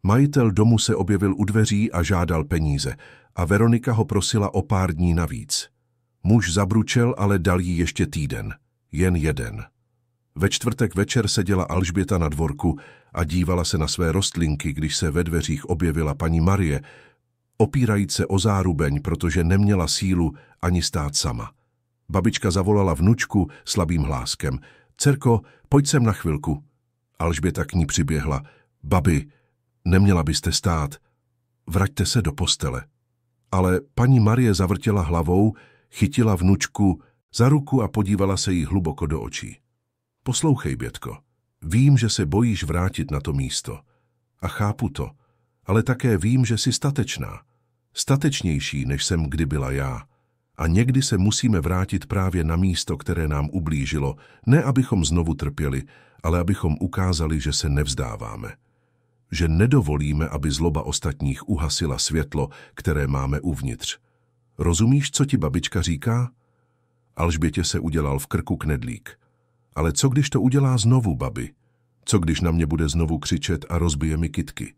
Majitel domu se objevil u dveří a žádal peníze a Veronika ho prosila o pár dní navíc. Muž zabručel, ale dal jí ještě týden. Jen jeden. Ve čtvrtek večer seděla Alžběta na dvorku a dívala se na své rostlinky, když se ve dveřích objevila paní Marie, opírajíc se o zárubeň, protože neměla sílu ani stát sama. Babička zavolala vnučku slabým hláskem. Dcerko, pojď sem na chvilku. Alžběta k ní přiběhla. Babi, neměla byste stát. Vraťte se do postele. Ale paní Marie zavrtěla hlavou, chytila vnučku za ruku a podívala se jí hluboko do očí. Poslouchej, Bětko, vím, že se bojíš vrátit na to místo. A chápu to, ale také vím, že jsi statečná. Statečnější, než jsem kdy byla já. A někdy se musíme vrátit právě na místo, které nám ublížilo, ne abychom znovu trpěli, ale abychom ukázali, že se nevzdáváme. Že nedovolíme, aby zloba ostatních uhasila světlo, které máme uvnitř. Rozumíš, co ti babička říká? Alžbětě se udělal v krku knedlík. Ale co když to udělá znovu, babi? Co když na mě bude znovu křičet a rozbije mi kytky?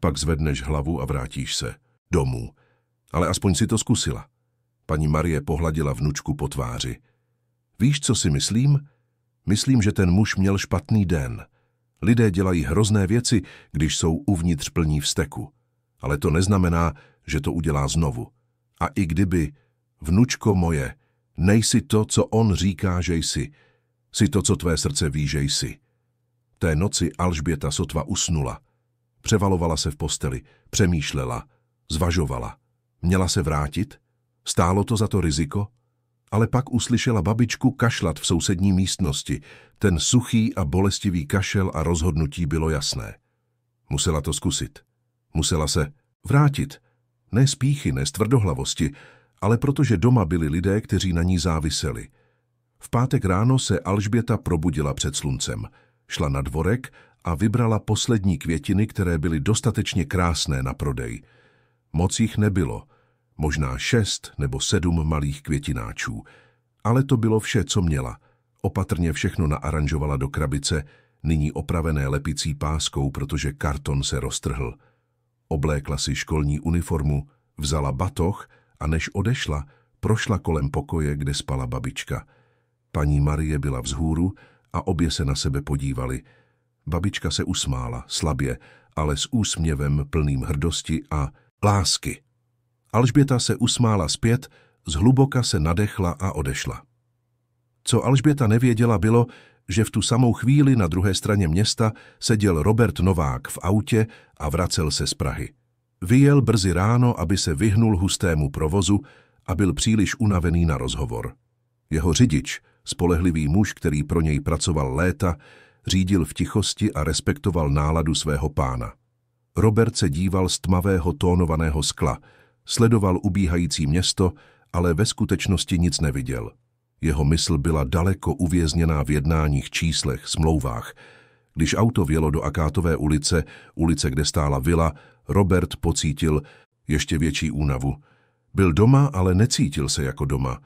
Pak zvedneš hlavu a vrátíš se domů. Ale aspoň si to zkusila. Paní Marie pohladila vnučku po tváři. Víš, co si myslím? Myslím, že ten muž měl špatný den. Lidé dělají hrozné věci, když jsou uvnitř plní vzteku. Ale to neznamená, že to udělá znovu. A i kdyby, vnučko moje, nejsi to, co on říká, že jsi. Jsi to, co tvé srdce ví, že jsi. Té noci Alžběta sotva usnula. Převalovala se v posteli, přemýšlela, zvažovala. Měla se vrátit? Stálo to za to riziko? Ale pak uslyšela babičku kašlat v sousední místnosti. Ten suchý a bolestivý kašel a rozhodnutí bylo jasné. Musela to zkusit. Musela se vrátit. Ne z pýchy, ne z tvrdohlavosti, ale protože doma byli lidé, kteří na ní záviseli. V pátek ráno se Alžběta probudila před sluncem. Šla na dvorek a vybrala poslední květiny, které byly dostatečně krásné na prodej. Moc jich nebylo, možná 6 nebo 7 malých květináčů, ale to bylo vše, co měla. Opatrně všechno naaranžovala do krabice, nyní opravené lepicí páskou, protože karton se roztrhl. Oblékla si školní uniformu, vzala batoh a než odešla, prošla kolem pokoje, kde spala babička. Paní Marie byla vzhůru a obě se na sebe podívali. Babička se usmála, slabě, ale s úsměvem plným hrdosti a lásky. Alžběta se usmála zpět, zhluboka se nadechla a odešla. Co Alžběta nevěděla bylo, že v tu samou chvíli na druhé straně města seděl Robert Novák v autě a vracel se z Prahy. Vyjel brzy ráno, aby se vyhnul hustému provozu a byl příliš unavený na rozhovor. Jeho řidič, spolehlivý muž, který pro něj pracoval léta, řídil v tichosti a respektoval náladu svého pána. Robert se díval z tmavého tónovaného skla, sledoval ubíhající město, ale ve skutečnosti nic neviděl. Jeho mysl byla daleko uvězněná v jednáních, číslech, smlouvách. Když auto vjelo do Akátové ulice, kde stála vila, Robert pocítil ještě větší únavu. Byl doma, ale necítil se jako doma.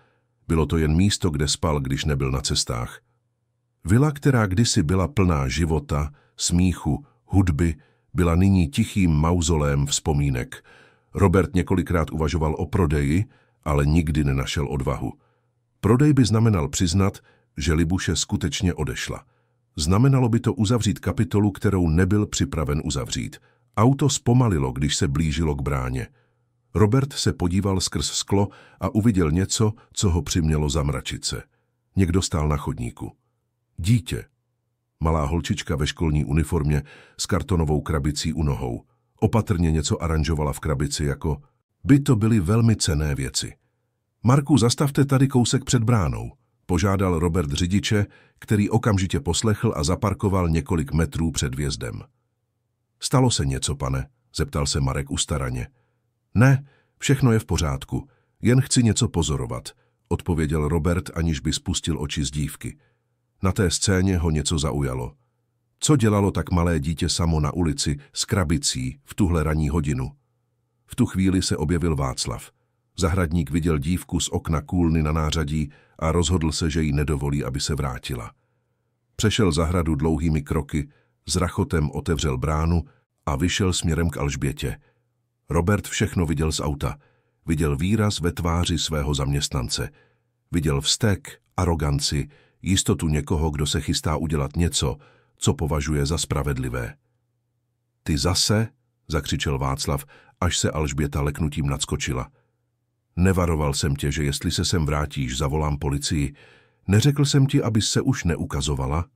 Bylo to jen místo, kde spal, když nebyl na cestách. Vila, která kdysi byla plná života, smíchu, hudby, byla nyní tichým mauzolém vzpomínek. Robert několikrát uvažoval o prodeji, ale nikdy nenašel odvahu. Prodej by znamenal přiznat, že Libuše skutečně odešla. Znamenalo by to uzavřít kapitolu, kterou nebyl připraven uzavřít. Auto zpomalilo, když se blížilo k bráně. Robert se podíval skrz sklo a uviděl něco, co ho přimělo zamračit se. Někdo stál na chodníku. Dítě. Malá holčička ve školní uniformě s kartonovou krabicí u nohou. Opatrně něco aranžovala v krabici, jako by to byly velmi cenné věci. Marku, zastavte tady kousek před bránou, požádal Robert řidiče, který okamžitě poslechl a zaparkoval několik metrů před vjezdem. Stalo se něco, pane? Zeptal se Marek ustaraně. Ne, všechno je v pořádku, jen chci něco pozorovat, odpověděl Robert, aniž by spustil oči z dívky. Na té scéně ho něco zaujalo. Co dělalo tak malé dítě samo na ulici s krabicí v tuhle ranní hodinu? V tu chvíli se objevil Václav. Zahradník viděl dívku z okna kůlny na nářadí a rozhodl se, že jí nedovolí, aby se vrátila. Přešel zahradu dlouhými kroky, s rachotem otevřel bránu a vyšel směrem k Alžbětě. Robert všechno viděl z auta. Viděl výraz ve tváři svého zaměstnance. Viděl vztek, aroganci, jistotu někoho, kdo se chystá udělat něco, co považuje za spravedlivé. Ty zase? Zakřičel Václav, až se Alžběta leknutím nadskočila. Nevaroval jsem tě, že jestli se sem vrátíš, zavolám policii. Neřekl jsem ti, abys se už neukazovala?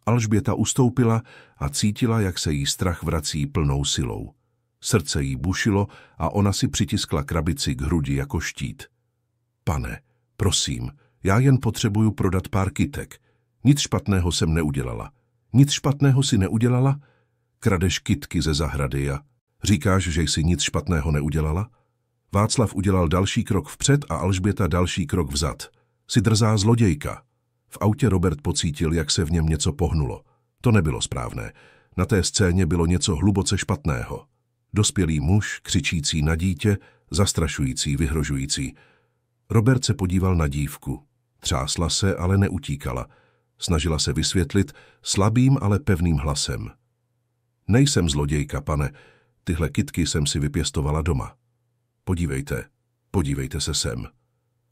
Alžběta ustoupila a cítila, jak se jí strach vrací plnou silou. Srdce jí bušilo a ona si přitiskla krabici k hrudi jako štít. Pane, prosím, já jen potřebuju prodat pár kytek. Nic špatného jsem neudělala. Nic špatného si neudělala? Kradeš kytky ze zahrady a říkáš, že jsi nic špatného neudělala? Václav udělal další krok vpřed a Alžběta další krok vzad. Jsi drzá zlodějka. V autě Robert pocítil, jak se v něm něco pohnulo. To nebylo správné. Na té scéně bylo něco hluboce špatného. Dospělý muž, křičící na dítě, zastrašující, vyhrožující. Robert se podíval na dívku. Třásla se, ale neutíkala. Snažila se vysvětlit slabým, ale pevným hlasem. Nejsem zlodějka, pane. Tyhle kytky jsem si vypěstovala doma. Podívejte se sem.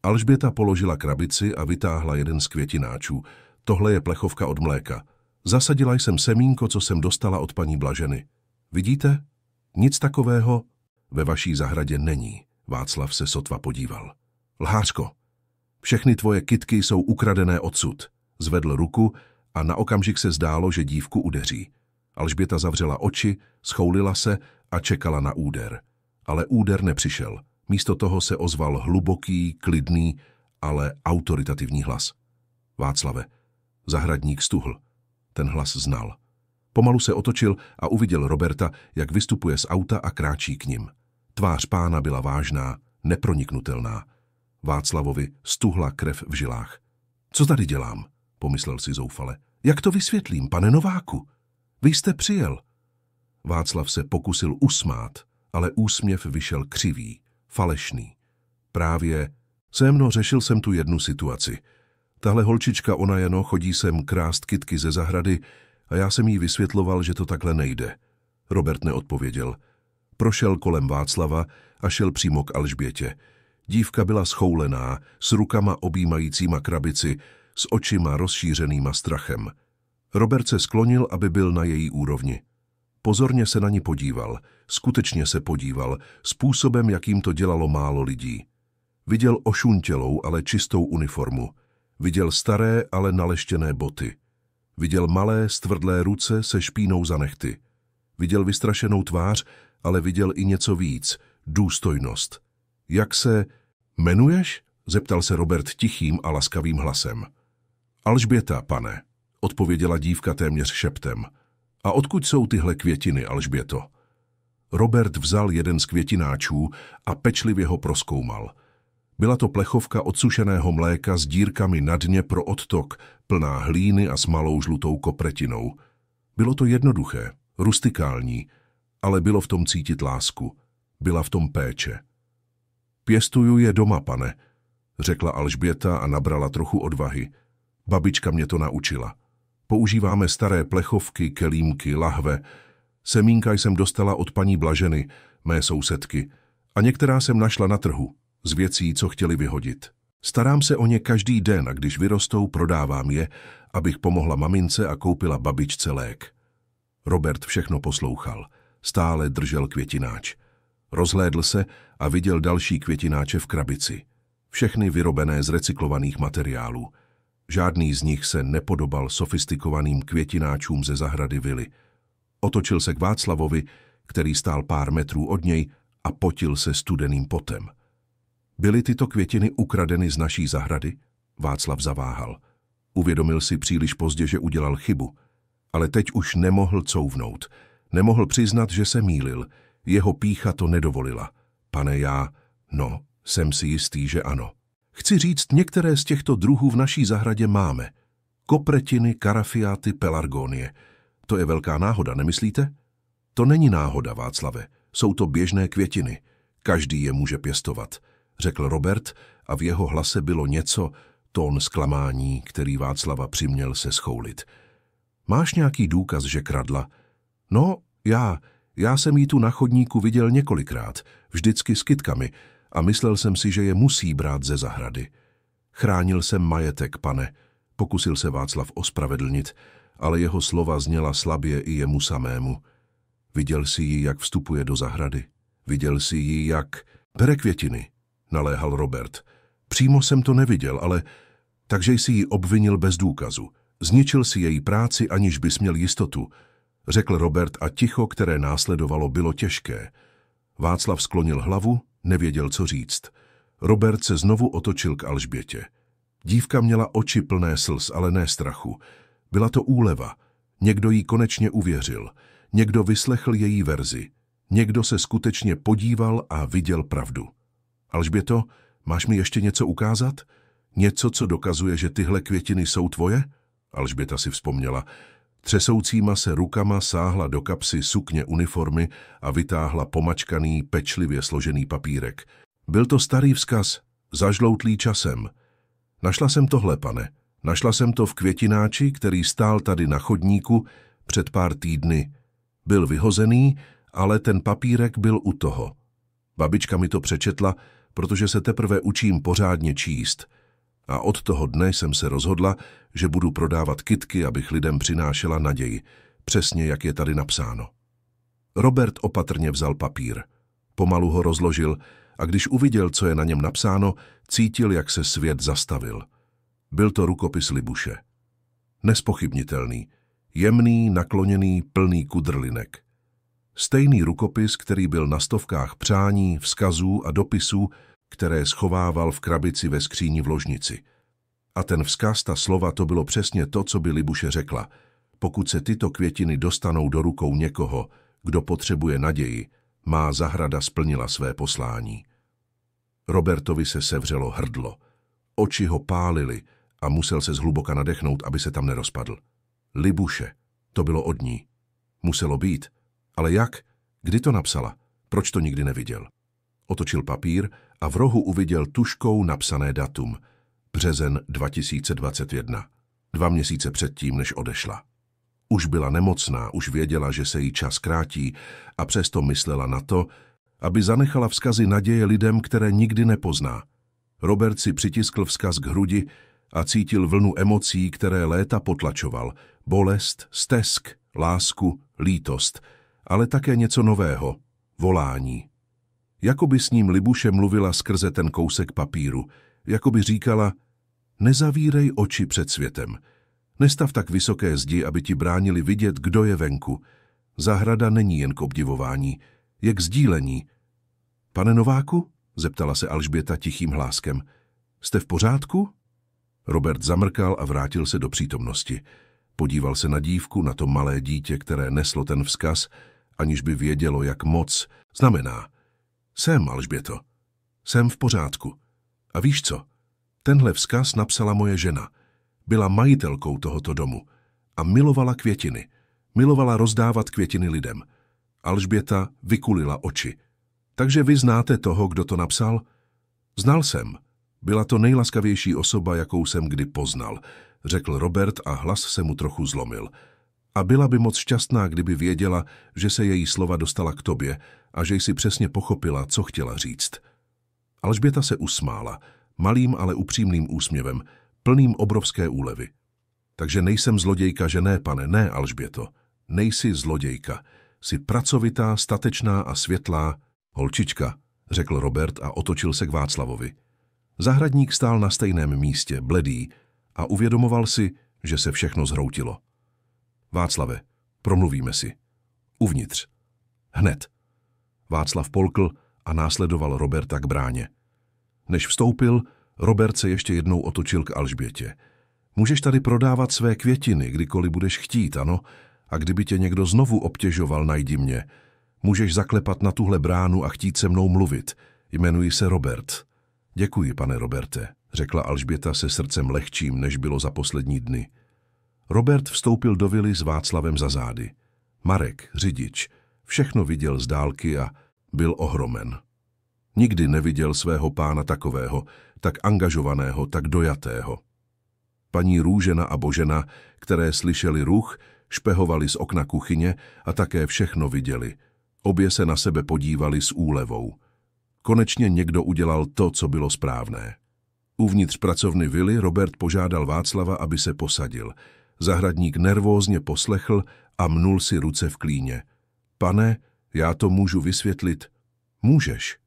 Alžběta položila krabici a vytáhla jeden z květináčů. Tohle je plechovka od mléka. Zasadila jsem semínko, co jsem dostala od paní Blaženy. Vidíte? Nic takového ve vaší zahradě není. Václav se sotva podíval. Lhářko, všechny tvoje kytky jsou ukradené odsud. Zvedl ruku a na okamžik se zdálo, že dívku udeří. Alžběta zavřela oči, schoulila se a čekala na úder. Ale úder nepřišel. Místo toho se ozval hluboký, klidný, ale autoritativní hlas. Václave, zahradník stuhl. Ten hlas znal. Pomalu se otočil a uviděl Roberta, jak vystupuje z auta a kráčí k nim. Tvář pána byla vážná, neproniknutelná. Václavovi stuhla krev v žilách. Co tady dělám? Pomyslel si zoufale. Jak to vysvětlím, pane Nováku? Vy jste přijel. Václav se pokusil usmát, ale úsměv vyšel křivý, falešný. Právě, Sémno, řešil jsem tu jednu situaci. Tahle holčička, ona jeno, chodí sem krást kytky ze zahrady a já jsem jí vysvětloval, že to takhle nejde. Robert neodpověděl. Prošel kolem Václava a šel přímo k Alžbětě. Dívka byla schoulená, s rukama objímajícíma krabici, s očima rozšířenýma strachem. Robert se sklonil, aby byl na její úrovni. Pozorně se na ní podíval, skutečně se podíval, způsobem, jakým to dělalo málo lidí. Viděl ošuntělou, ale čistou uniformu. Viděl staré, ale naleštěné boty. Viděl malé, stvrdlé ruce se špínou za nehty. Viděl vystrašenou tvář, ale viděl i něco víc, důstojnost. Jak se jmenuješ? Zeptal se Robert tichým a laskavým hlasem. Alžběta, pane, odpověděla dívka téměř šeptem. A odkud jsou tyhle květiny, Alžběto? Robert vzal jeden z květináčů a pečlivě ho prozkoumal. Byla to plechovka odsušeného mléka s dírkami na dně pro odtok, plná hlíny a s malou žlutou kopretinou. Bylo to jednoduché, rustikální, ale bylo v tom cítit lásku. Byla v tom péče. Pěstuju je doma, pane, řekla Alžběta a nabrala trochu odvahy. Babička mě to naučila. Používáme staré plechovky, kelímky, lahve. Semínka jsem dostala od paní Blaženy, mé sousedky, a některá jsem našla na trhu, z věcí, co chtěli vyhodit. Starám se o ně každý den a když vyrostou, prodávám je, abych pomohla mamince a koupila babičce lék. Robert všechno poslouchal. Stále držel květináč. Rozhlédl se a viděl další květináče v krabici. Všechny vyrobené z recyklovaných materiálů. Žádný z nich se nepodobal sofistikovaným květináčům ze zahrady vily. Otočil se k Václavovi, který stál pár metrů od něj, a potil se studeným potem. Byly tyto květiny ukradeny z naší zahrady? Václav zaváhal. Uvědomil si příliš pozdě, že udělal chybu. Ale teď už nemohl couvnout. Nemohl přiznat, že se mýlil. Jeho pýcha to nedovolila. Pane, jsem si jistý, že ano. Chci říct, některé z těchto druhů v naší zahradě máme. Kopretiny, karafiáty, pelargonie. To je velká náhoda, nemyslíte? To není náhoda, Václave. Jsou to běžné květiny. Každý je může pěstovat, řekl Robert a v jeho hlase bylo něco, tón zklamání, který Václava přiměl se schoulit. Máš nějaký důkaz, že kradla? No, já jsem jí tu na chodníku viděl několikrát, vždycky s kytkami, a myslel jsem si, že je musí brát ze zahrady. Chránil jsem majetek, pane, pokusil se Václav ospravedlnit, ale jeho slova zněla slabě i jemu samému. Viděl jsi ji, jak vstupuje do zahrady? Viděl jsi ji, jak bere květiny, naléhal Robert. Přímo jsem to neviděl, ale takže jsi ji obvinil bez důkazu. Zničil si její práci, aniž bys měl jistotu, řekl Robert a ticho, které následovalo, bylo těžké. Václav sklonil hlavu, nevěděl, co říct. Robert se znovu otočil k Alžbětě. Dívka měla oči plné slz, ale ne strachu. Byla to úleva. Někdo jí konečně uvěřil. Někdo vyslechl její verzi. Někdo se skutečně podíval a viděl pravdu. Alžběto, máš mi ještě něco ukázat? Něco, co dokazuje, že tyhle květiny jsou tvoje? Alžběta si vzpomněla. Třesoucíma se rukama sáhla do kapsy sukně uniformy a vytáhla pomačkaný, pečlivě složený papírek. Byl to starý vzkaz, zažloutlý časem. Našla jsem tohle, pane. Našla jsem to v květináči, který stál tady na chodníku před pár týdny. Byl vyhozený, ale ten papírek byl u toho. Babička mi to přečetla, protože se teprve učím pořádně číst. A od toho dne jsem se rozhodla, že budu prodávat kytky, abych lidem přinášela naději, přesně jak je tady napsáno. Robert opatrně vzal papír. Pomalu ho rozložil a když uviděl, co je na něm napsáno, cítil, jak se svět zastavil. Byl to rukopis Libuše. Nespochybnitelný, jemný, nakloněný, plný kudrlinek. Stejný rukopis, který byl na stovkách přání, vzkazů a dopisů, které schovával v krabici ve skříni v ložnici. A ten vzkaz, ta slova, to bylo přesně to, co by Libuše řekla. Pokud se tyto květiny dostanou do rukou někoho, kdo potřebuje naději, má zahrada splnila své poslání. Robertovi se sevřelo hrdlo. Oči ho pálily a musel se zhluboka nadechnout, aby se tam nerozpadl. Libuše, to bylo od ní. Muselo být. Ale jak? Kdy to napsala? Proč to nikdy neviděl? Otočil papír a v rohu uviděl tužkou napsané datum. Březen 2021. 2 měsíce předtím, než odešla. Už byla nemocná, už věděla, že se jí čas krátí a přesto myslela na to, aby zanechala vzkazy naděje lidem, které nikdy nepozná. Robert si přitiskl vzkaz k hrudi a cítil vlnu emocí, které léta potlačoval. Bolest, stesk, lásku, lítost, ale také něco nového, volání. Jakoby s ním Libuše mluvila skrze ten kousek papíru, jakoby říkala, nezavírej oči před světem. Nestav tak vysoké zdi, aby ti bránili vidět, kdo je venku. Zahrada není jen k obdivování, je k sdílení. Pane Nováku? Zeptala se Alžběta tichým hláskem. Jste v pořádku? Robert zamrkal a vrátil se do přítomnosti. Podíval se na dívku, na to malé dítě, které neslo ten vzkaz, aniž by vědělo, jak moc znamená. Jsem, Alžběto. Jsem v pořádku. A víš co? Tenhle vzkaz napsala moje žena. Byla majitelkou tohoto domu a milovala květiny. Milovala rozdávat květiny lidem. Alžběta vykulila oči. Takže vy znáte toho, kdo to napsal? Znal jsem. Byla to nejlaskavější osoba, jakou jsem kdy poznal, řekl Robert a hlas se mu trochu zlomil. A byla by moc šťastná, kdyby věděla, že se její slova dostala k tobě a že jsi přesně pochopila, co chtěla říct. Alžběta se usmála, malým, ale upřímným úsměvem, plným obrovské úlevy. Takže nejsem zlodějka, že ne, pane, ne, Alžběto. Nejsi zlodějka. Jsi pracovitá, statečná a světlá holčička, řekl Robert a otočil se k Václavovi. Zahradník stál na stejném místě, bledý, a uvědomoval si, že se všechno zhroutilo. Václave, promluvíme si. Uvnitř. Hned. Václav polkl a následoval Roberta k bráně. Než vstoupil, Robert se ještě jednou otočil k Alžbětě. Můžeš tady prodávat své květiny, kdykoliv budeš chtít, ano? A kdyby tě někdo znovu obtěžoval, najdi mě. Můžeš zaklepat na tuhle bránu a chtít se mnou mluvit. Jmenuji se Robert. Děkuji, pane Roberte, řekla Alžběta se srdcem lehčím, než bylo za poslední dny. Robert vstoupil do vily s Václavem za zády. Marek, řidič, všechno viděl z dálky a byl ohromen. Nikdy neviděl svého pána takového, tak angažovaného, tak dojatého. Paní Růžena a Božena, které slyšeli ruch, špehovali z okna kuchyně a také všechno viděli. Obě se na sebe podívali s úlevou. Konečně někdo udělal to, co bylo správné. Uvnitř pracovny vily Robert požádal Václava, aby se posadil. Zahradník nervózně poslechl a mnul si ruce v klíně. Pane, já to můžu vysvětlit. Můžeš.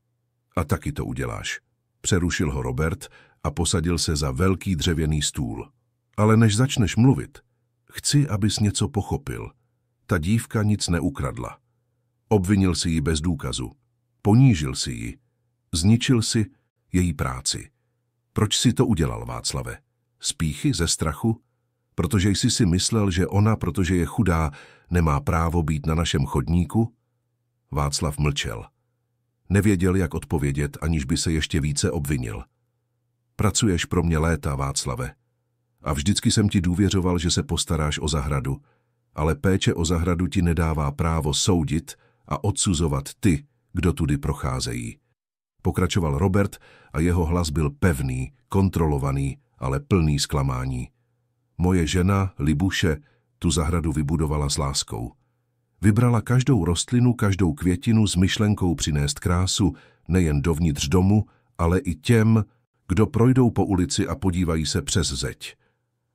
A taky to uděláš. Přerušil ho Robert a posadil se za velký dřevěný stůl. Ale než začneš mluvit, chci, abys něco pochopil. Ta dívka nic neukradla. Obvinil si ji bez důkazu. Ponížil si ji. Zničil si její práci. Proč si to udělal, Václave? Z pýchy, ze strachu? Protože jsi si myslel, že ona, protože je chudá, nemá právo být na našem chodníku? Václav mlčel. Nevěděl, jak odpovědět, aniž by se ještě více obvinil. Pracuješ pro mě léta, Václave. A vždycky jsem ti důvěřoval, že se postaráš o zahradu. Ale péče o zahradu ti nedává právo soudit a odsuzovat ty, kdo tudy procházejí. Pokračoval Robert a jeho hlas byl pevný, kontrolovaný, ale plný zklamání. Moje žena, Libuše, tu zahradu vybudovala s láskou. Vybrala každou rostlinu, každou květinu s myšlenkou přinést krásu nejen dovnitř domu, ale i těm, kdo projdou po ulici a podívají se přes zeď.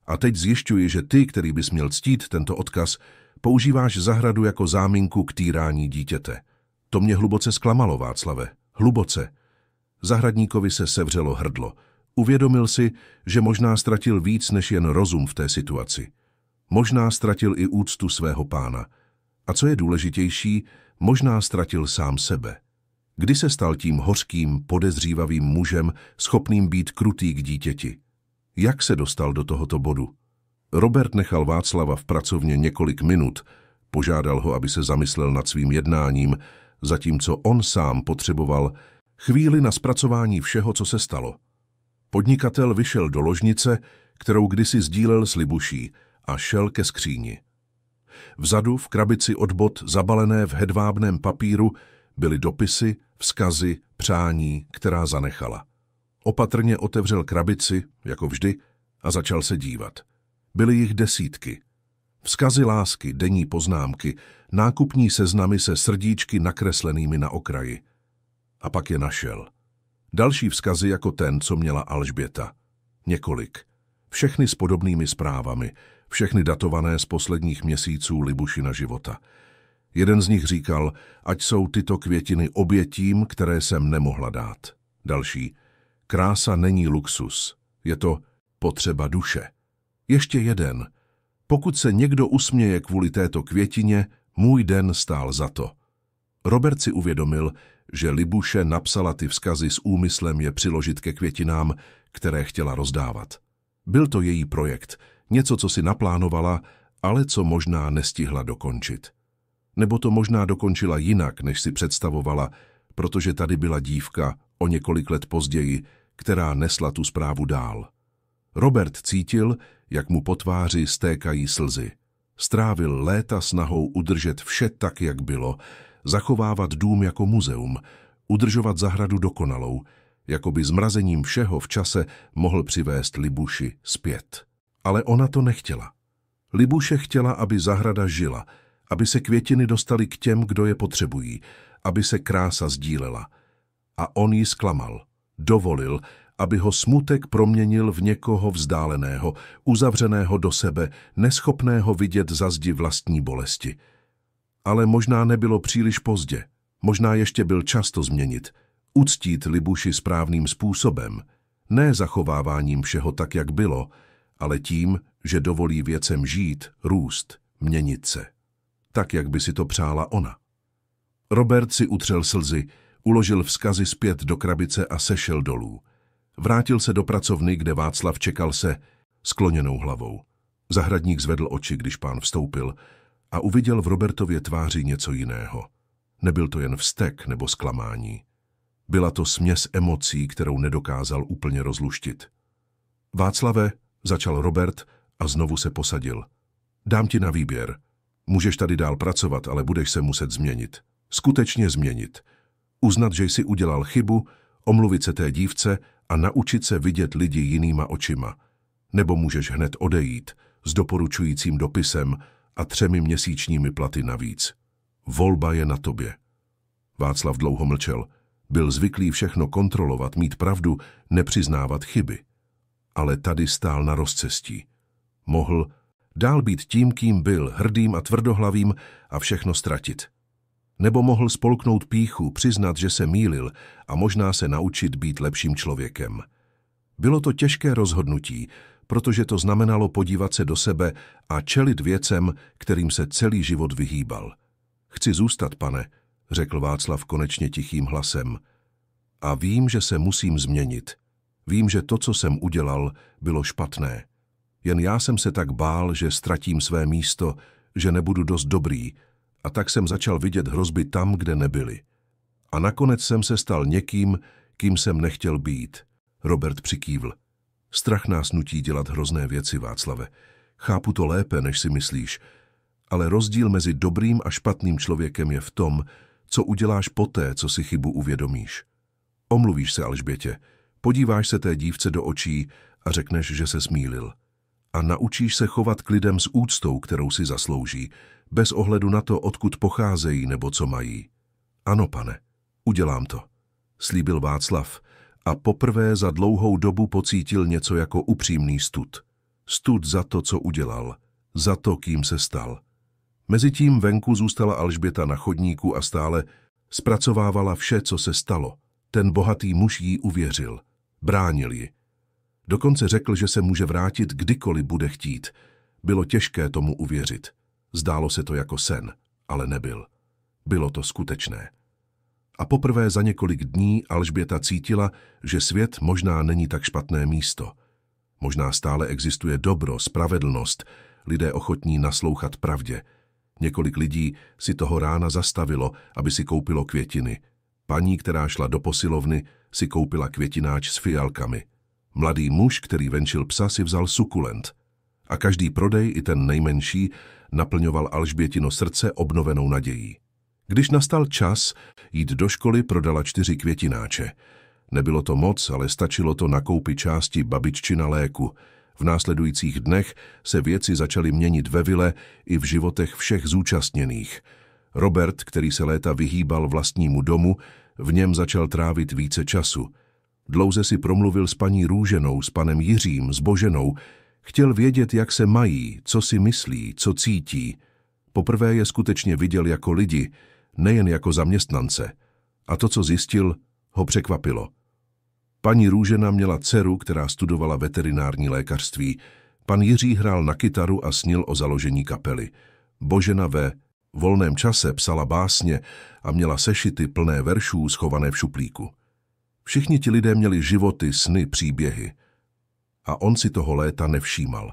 A teď zjišťuji, že ty, který bys měl ctít tento odkaz, používáš zahradu jako záminku k týrání dítěte. To mě hluboce zklamalo, Václave. Hluboce. Zahradníkovi se sevřelo hrdlo. Uvědomil si, že možná ztratil víc než jen rozum v té situaci. Možná ztratil i úctu svého pána. A co je důležitější, možná ztratil sám sebe. Kdy se stal tím hořkým, podezřívavým mužem, schopným být krutý k dítěti? Jak se dostal do tohoto bodu? Robert nechal Václava v pracovně několik minut, požádal ho, aby se zamyslel nad svým jednáním, zatímco on sám potřeboval chvíli na zpracování všeho, co se stalo. Podnikatel vyšel do ložnice, kterou kdysi sdílel s Libuší, a šel ke skříni. Vzadu v krabici od bot zabalené v hedvábném papíru Byly dopisy, vzkazy, přání, která zanechala. Opatrně otevřel krabici, jako vždy, a začal se dívat. Byly jich desítky. Vzkazy lásky, denní poznámky, nákupní seznamy se srdíčky nakreslenými na okraji. A pak je našel. Další vzkazy jako ten, co měla Alžběta. Několik. Všechny s podobnými zprávami, všechny datované z posledních měsíců Libušina života. Jeden z nich říkal, ať jsou tyto květiny obětím, které jsem nemohla dát. Další. Krása není luxus, je to potřeba duše. Ještě jeden. Pokud se někdo usměje kvůli této květině, můj den stál za to. Robert si uvědomil, že Libuše napsala ty vzkazy s úmyslem je přiložit ke květinám, které chtěla rozdávat. Byl to její projekt, něco, co si naplánovala, ale co možná nestihla dokončit. Nebo to možná dokončila jinak, než si představovala, protože tady byla dívka o několik let později, která nesla tu zprávu dál. Robert cítil, jak mu po tváři stékají slzy. Strávil léta snahou udržet vše tak, jak bylo, zachovávat dům jako muzeum, udržovat zahradu dokonalou, jako by zmrazením všeho v čase mohl přivést Libuši zpět. Ale ona to nechtěla. Libuše chtěla, aby zahrada žila, aby se květiny dostaly k těm, kdo je potřebují, aby se krása sdílela. A on ji zklamal. Dovolil, aby ho smutek proměnil v někoho vzdáleného, uzavřeného do sebe, neschopného vidět za zdi vlastní bolesti. Ale možná nebylo příliš pozdě. Možná ještě byl čas to změnit. Uctít Libuši správným způsobem. Ne zachováváním všeho tak, jak bylo, ale tím, že dovolí věcem žít, růst, měnit se. Tak, jak by si to přála ona. Robert si utřel slzy, uložil vzkazy zpět do krabice a sešel dolů. Vrátil se do pracovny, kde Václav čekal se skloněnou hlavou. Zahradník zvedl oči, když pán vstoupil, a uviděl v Robertově tváři něco jiného. Nebyl to jen vztek nebo zklamání. Byla to směs emocí, kterou nedokázal úplně rozluštit. Václave, začal Robert a znovu se posadil. Dám ti na výběr. Můžeš tady dál pracovat, ale budeš se muset změnit. Skutečně změnit. Uznat, že jsi udělal chybu, omluvit se té dívce a naučit se vidět lidi jinýma očima. Nebo můžeš hned odejít s doporučujícím dopisem a 3 měsíčními platy navíc. Volba je na tobě. Václav dlouho mlčel. Byl zvyklý všechno kontrolovat, mít pravdu, nepřiznávat chyby. Ale tady stál na rozcestí. Mohl dál být tím, kým byl, hrdým a tvrdohlavým a všechno ztratit. Nebo mohl spolknout pýchu, přiznat, že se mýlil a možná se naučit být lepším člověkem. Bylo to těžké rozhodnutí, protože to znamenalo podívat se do sebe a čelit věcem, kterým se celý život vyhýbal. Chci zůstat, pane, řekl Václav konečně tichým hlasem. A vím, že se musím změnit. Vím, že to, co jsem udělal, bylo špatné. Jen já jsem se tak bál, že ztratím své místo, že nebudu dost dobrý, a tak jsem začal vidět hrozby tam, kde nebyly. A nakonec jsem se stal někým, kým jsem nechtěl být. Robert přikývl. Strach nás nutí dělat hrozné věci, Václave. Chápu to lépe, než si myslíš, ale rozdíl mezi dobrým a špatným člověkem je v tom, co uděláš poté, co si chybu uvědomíš. Omluvíš se Alžbětě, podíváš se té dívce do očí a řekneš, že se smýlil. A naučíš se chovat k lidem s úctou, kterou si zaslouží, bez ohledu na to, odkud pocházejí nebo co mají. Ano, pane, udělám to, slíbil Václav a poprvé za dlouhou dobu pocítil něco jako upřímný stud. Stud za to, co udělal, za to, kým se stal. Mezitím venku zůstala Alžběta na chodníku a stále zpracovávala vše, co se stalo. Ten bohatý muž jí uvěřil, bránil ji. Dokonce řekl, že se může vrátit, kdykoliv bude chtít. Bylo těžké tomu uvěřit. Zdálo se to jako sen, ale nebyl. Bylo to skutečné. A poprvé za několik dní Alžběta cítila, že svět možná není tak špatné místo. Možná stále existuje dobro, spravedlnost, lidé ochotní naslouchat pravdě. Několik lidí si toho rána zastavilo, aby si koupilo květiny. Paní, která šla do posilovny, si koupila květináč s fialkami. Mladý muž, který venčil psa, si vzal sukulent. A každý prodej, i ten nejmenší, naplňoval Alžbětino srdce obnovenou nadějí. Když nastal čas jít do školy, prodala 4 květináče. Nebylo to moc, ale stačilo to na koupi části babiččina léku. V následujících dnech se věci začaly měnit ve vile i v životech všech zúčastněných. Robert, který se léta vyhýbal vlastnímu domu, v něm začal trávit více času. Dlouze si promluvil s paní Růženou, s panem Jiřím, s Boženou. Chtěl vědět, jak se mají, co si myslí, co cítí. Poprvé je skutečně viděl jako lidi, nejen jako zaměstnance. A to, co zjistil, ho překvapilo. Paní Růžena měla dceru, která studovala veterinární lékařství. Pan Jiří hrál na kytaru a snil o založení kapely. Božena ve volném čase psala básně a měla sešity plné veršů schované v šuplíku. Všichni ti lidé měli životy, sny, příběhy. A on si toho léta nevšímal.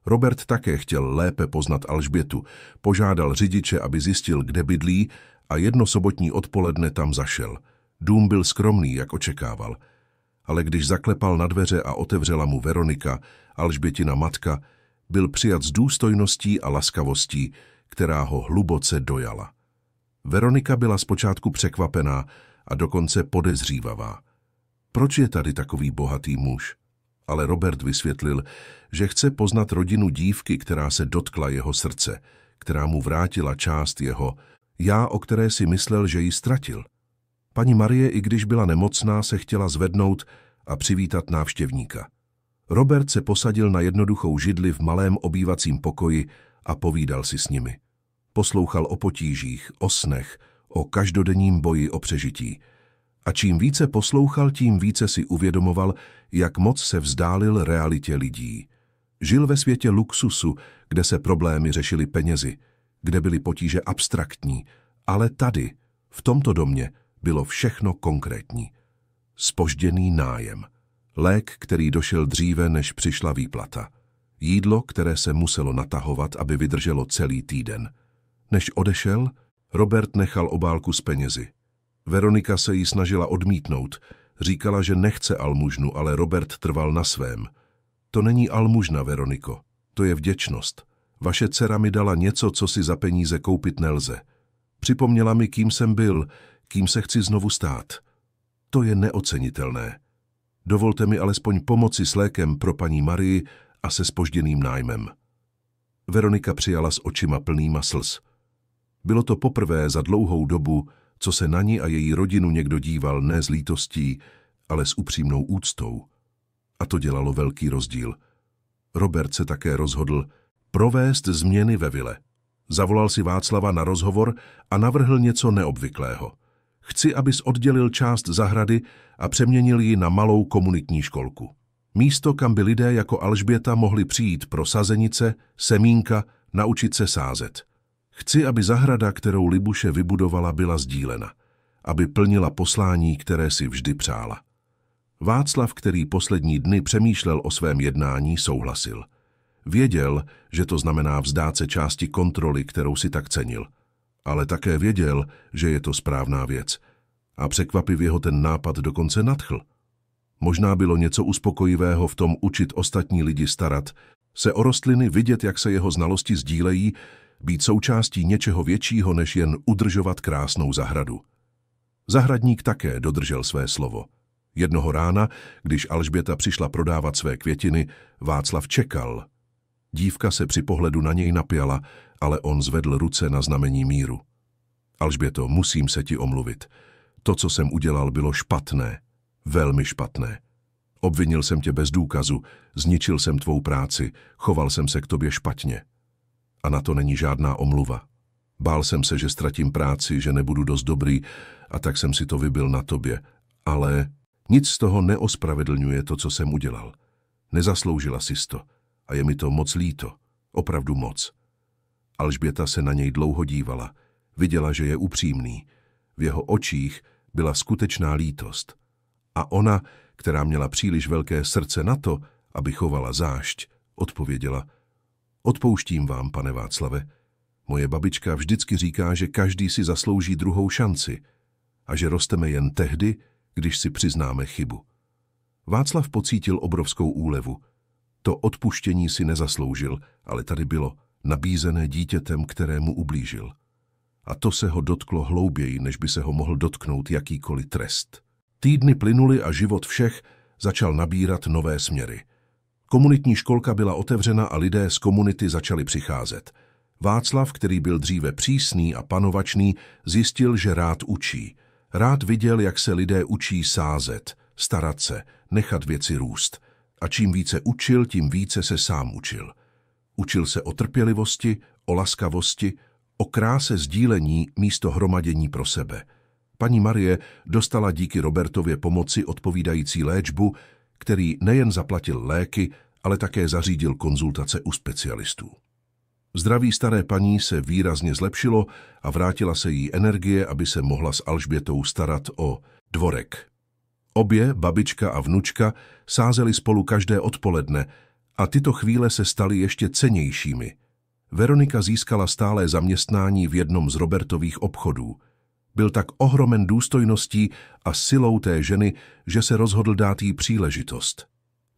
Robert také chtěl lépe poznat Alžbětu. Požádal řidiče, aby zjistil, kde bydlí, a jedno sobotní odpoledne tam zašel. Dům byl skromný, jak očekával. Ale když zaklepal na dveře a otevřela mu Veronika, Alžbětina matka, byl přijat s důstojností a laskavostí, která ho hluboce dojala. Veronika byla zpočátku překvapená a dokonce podezřívavá. Proč je tady takový bohatý muž? Ale Robert vysvětlil, že chce poznat rodinu dívky, která se dotkla jeho srdce, která mu vrátila část jeho já, o které si myslel, že ji ztratil. Paní Marie, i když byla nemocná, se chtěla zvednout a přivítat návštěvníka. Robert se posadil na jednoduchou židli v malém obývacím pokoji a povídal si s nimi. Poslouchal o potížích, o snech, o každodenním boji o přežití. A čím více poslouchal, tím více si uvědomoval, jak moc se vzdálil realitě lidí. Žil ve světě luxusu, kde se problémy řešily penězi, kde byly potíže abstraktní, ale tady, v tomto domě, bylo všechno konkrétní. Zpožděný nájem. Lék, který došel dříve, než přišla výplata. Jídlo, které se muselo natahovat, aby vydrželo celý týden. Než odešel, Robert nechal obálku s penězi. Veronika se jí snažila odmítnout. Říkala, že nechce almužnu, ale Robert trval na svém. To není almužna, Veroniko. To je vděčnost. Vaše dcera mi dala něco, co si za peníze koupit nelze. Připomněla mi, kým jsem byl, kým se chci znovu stát. To je neocenitelné. Dovolte mi alespoň pomoci s lékem pro paní Marii a se zpožděným nájmem. Veronika přijala s očima plnýma slz. Bylo to poprvé za dlouhou dobu, co se na ní a její rodinu někdo díval ne s lítostí, ale s upřímnou úctou. A to dělalo velký rozdíl. Robert se také rozhodl provést změny ve vile. Zavolal si Václava na rozhovor a navrhl něco neobvyklého. Chci, abys oddělil část zahrady a přeměnil ji na malou komunitní školku. Místo, kam by lidé jako Alžběta mohli přijít pro sazenice, semínka, naučit se sázet. Chci, aby zahrada, kterou Libuše vybudovala, byla sdílena, aby plnila poslání, které si vždy přála. Václav, který poslední dny přemýšlel o svém jednání, souhlasil. Věděl, že to znamená vzdát se části kontroly, kterou si tak cenil. Ale také věděl, že je to správná věc. A překvapivě ho ten nápad dokonce nadchl. Možná bylo něco uspokojivého v tom učit ostatní lidi starat, se o rostliny, vidět, jak se jeho znalosti sdílejí, být součástí něčeho většího, než jen udržovat krásnou zahradu. Zahradník také dodržel své slovo. Jednoho rána, když Alžběta přišla prodávat své květiny, Václav čekal. Dívka se při pohledu na něj napjala, ale on zvedl ruce na znamení míru. Alžběto, musím se ti omluvit. To, co jsem udělal, bylo špatné. Velmi špatné. Obvinil jsem tě bez důkazu, zničil jsem tvou práci, choval jsem se k tobě špatně. A na to není žádná omluva. Bál jsem se, že ztratím práci, že nebudu dost dobrý, a tak jsem si to vybil na tobě. Ale nic z toho neospravedlňuje to, co jsem udělal. Nezasloužila sis to. A je mi to moc líto. Opravdu moc. Alžběta se na něj dlouho dívala. Viděla, že je upřímný. V jeho očích byla skutečná lítost. A ona, která měla příliš velké srdce na to, aby chovala zášť, odpověděla: Odpouštím vám, pane Václave. Moje babička vždycky říká, že každý si zaslouží druhou šanci a že rosteme jen tehdy, když si přiznáme chybu. Václav pocítil obrovskou úlevu. To odpuštění si nezasloužil, ale tady bylo, nabízené dítětem, kterému ublížil. a to se ho dotklo hlouběji, než by se ho mohl dotknout jakýkoliv trest. Týdny plynuly a život všech začal nabírat nové směry. Komunitní školka byla otevřena a lidé z komunity začali přicházet. Václav, který byl dříve přísný a panovačný, zjistil, že rád učí. Rád viděl, jak se lidé učí sázet, starat se, nechat věci růst. A čím více učil, tím více se sám učil. Učil se o trpělivosti, o laskavosti, o kráse sdílení místo hromadění pro sebe. Paní Marie dostala díky Robertově pomoci odpovídající léčbu, který nejen zaplatil léky, ale také zařídil konzultace u specialistů. Zdraví staré paní se výrazně zlepšilo a vrátila se jí energie, aby se mohla s Alžbětou starat o dvorek. Obě, babička a vnučka, sázeli spolu každé odpoledne a tyto chvíle se staly ještě cennějšími. Veronika získala stálé zaměstnání v jednom z Robertových obchodů. Byl tak ohromen důstojností a silou té ženy, že se rozhodl dát jí příležitost.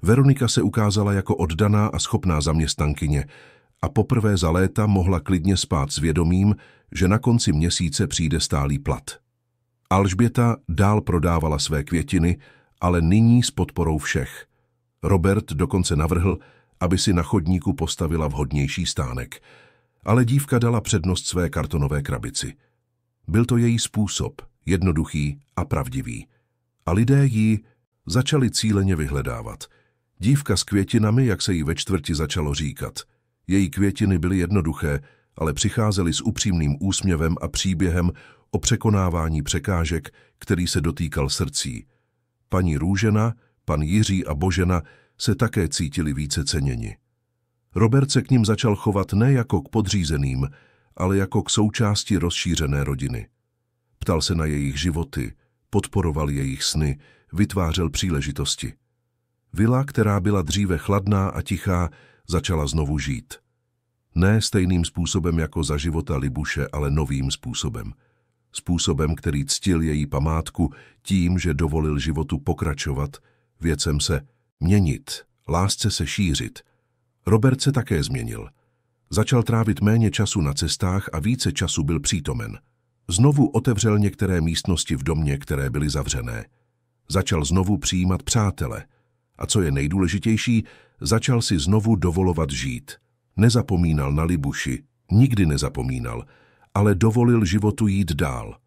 Veronika se ukázala jako oddaná a schopná zaměstnankyně a poprvé za léta mohla klidně spát s vědomím, že na konci měsíce přijde stálý plat. Alžběta dál prodávala své květiny, ale nyní s podporou všech. Robert dokonce navrhl, aby si na chodníku postavila vhodnější stánek, ale dívka dala přednost své kartonové krabici. Byl to její způsob, jednoduchý a pravdivý. A lidé ji začali cíleně vyhledávat. Dívka s květinami, jak se jí ve čtvrti začalo říkat. Její květiny byly jednoduché, ale přicházely s upřímným úsměvem a příběhem o překonávání překážek, který se dotýkal srdcí. Paní Růžena, pan Jiří a Božena se také cítili více ceněni. Robert se k nim začal chovat ne jako k podřízeným, ale jako k součásti rozšířené rodiny. Ptal se na jejich životy, podporoval jejich sny, vytvářel příležitosti. Vila, která byla dříve chladná a tichá, začala znovu žít. Ne stejným způsobem jako za života Libuše, ale novým způsobem. Způsobem, který ctil její památku tím, že dovolil životu pokračovat, věcem se měnit, lásce se šířit. Robert se také změnil. Začal trávit méně času na cestách a více času byl přítomen. Znovu otevřel některé místnosti v domě, které byly zavřené. Začal znovu přijímat přátele. A co je nejdůležitější, začal si znovu dovolovat žít. Nezapomínal na Libuši, nikdy nezapomínal, ale dovolil životu jít dál.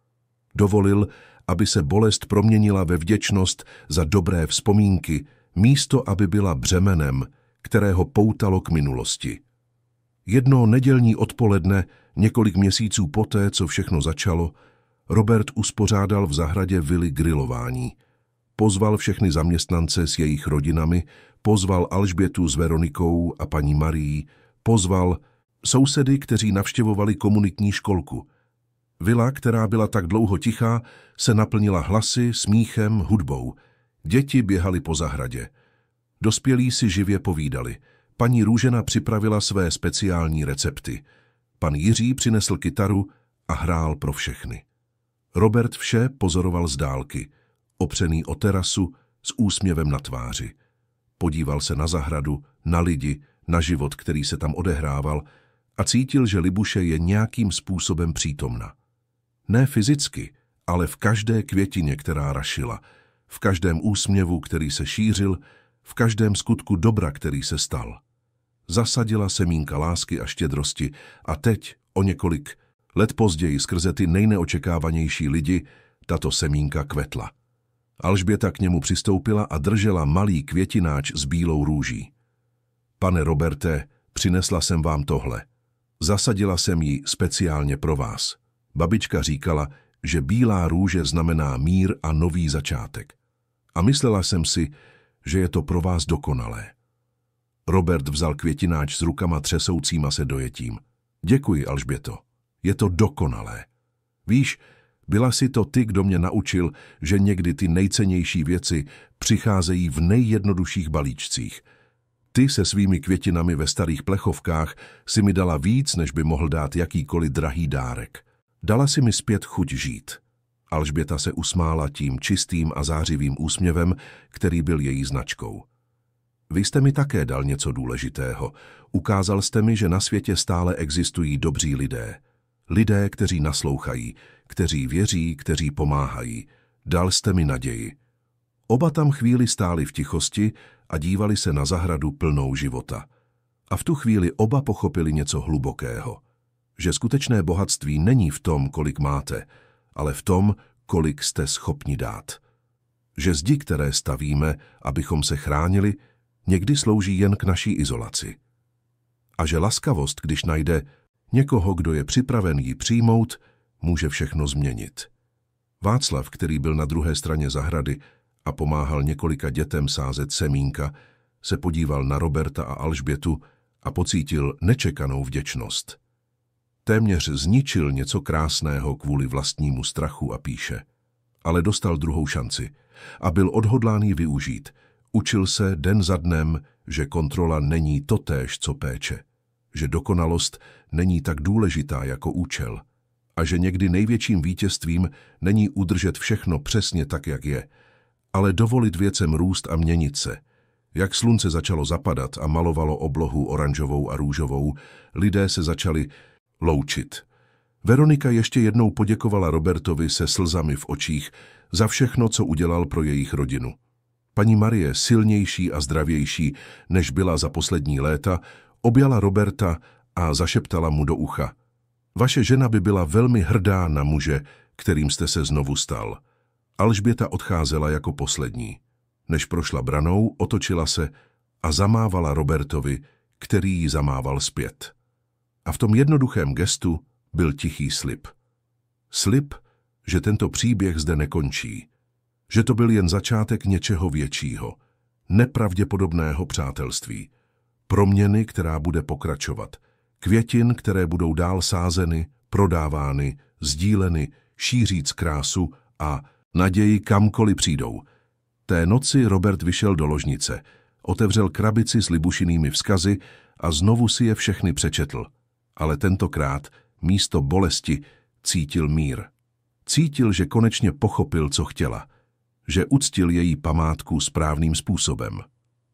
Dovolil, aby se bolest proměnila ve vděčnost za dobré vzpomínky, místo aby byla břemenem, kterého poutalo k minulosti. Jedno nedělní odpoledne, několik měsíců poté, co všechno začalo, Robert uspořádal v zahradě vily grilování. Pozval všechny zaměstnance s jejich rodinami, pozval Alžbětu s Veronikou a paní Marií, pozval sousedy, kteří navštěvovali komunitní školku. Vila, která byla tak dlouho tichá, se naplnila hlasy, smíchem, hudbou. Děti běhaly po zahradě. Dospělí si živě povídali. Paní Růžena připravila své speciální recepty. Pan Jiří přinesl kytaru a hrál pro všechny. Robert vše pozoroval z dálky, opřený o terasu s úsměvem na tváři. Podíval se na zahradu, na lidi, na život, který se tam odehrával a cítil, že Libuše je nějakým způsobem přítomna. Ne fyzicky, ale v každé květině, která rašila, v každém úsměvu, který se šířil, v každém skutku dobra, který se stal. Zasadila semínka lásky a štědrosti a teď, o několik let později, skrze ty nejneočekávanější lidi, tato semínka kvetla. Alžběta k němu přistoupila a držela malý květináč s bílou růží. Pane Roberte, přinesla jsem vám tohle. Zasadila jsem ji speciálně pro vás. Babička říkala, že bílá růže znamená mír a nový začátek. A myslela jsem si, že je to pro vás dokonalé. Robert vzal květináč s rukama třesoucíma se dojetím. Děkuji, Alžběto. Je to dokonalé. Víš, byla si to ty, kdo mě naučil, že někdy ty nejcennější věci přicházejí v nejjednodušších balíčcích. Ty se svými květinami ve starých plechovkách si mi dala víc, než by mohl dát jakýkoliv drahý dárek. Dala si mi zpět chuť žít. Alžběta se usmála tím čistým a zářivým úsměvem, který byl její značkou. Vy jste mi také dal něco důležitého. Ukázal jste mi, že na světě stále existují dobří lidé. lidé, kteří naslouchají, kteří věří, kteří pomáhají. Dal jste mi naději. Oba tam chvíli stáli v tichosti a dívali se na zahradu plnou života. A v tu chvíli oba pochopili něco hlubokého. Že skutečné bohatství není v tom, kolik máte, ale v tom, kolik jste schopni dát. Že zdi, které stavíme, abychom se chránili, někdy slouží jen k naší izolaci. A že laskavost, když najde někoho, kdo je připraven ji přijmout, může všechno změnit. Václav, který byl na druhé straně zahrady a pomáhal několika dětem sázet semínka, se podíval na Roberta a Alžbětu a pocítil nečekanou vděčnost. Téměř zničil něco krásného kvůli vlastnímu strachu a píše. Ale dostal druhou šanci a byl odhodlán ji využít. Učil se den za dnem, že kontrola není totéž, co péče, že dokonalost není tak důležitá jako účel a že někdy největším vítězstvím není udržet všechno přesně tak, jak je, ale dovolit věcem růst a měnit se. Jak slunce začalo zapadat a malovalo oblohu oranžovou a růžovou, lidé se začali loučit. Veronika ještě jednou poděkovala Robertovi se slzami v očích za všechno, co udělal pro jejich rodinu. Paní Marie, silnější a zdravější, než byla za poslední léta, objala Roberta a zašeptala mu do ucha. Vaše žena by byla velmi hrdá na muže, kterým jste se znovu stal. Alžběta odcházela jako poslední. Než prošla branou, otočila se a zamávala Robertovi, který ji zamával zpět. A v tom jednoduchém gestu byl tichý slib. Slib, že tento příběh zde nekončí. Že to byl jen začátek něčeho většího, nepravděpodobného přátelství. Proměny, která bude pokračovat. Květin, které budou dál sázeny, prodávány, sdíleny, šíříc krásu a naději kamkoliv přijdou. Té noci Robert vyšel do ložnice, otevřel krabici s libušinými vzkazy a znovu si je všechny přečetl. Ale tentokrát místo bolesti cítil mír. Cítil, že konečně pochopil, co chtěla. Že uctil její památku správným způsobem.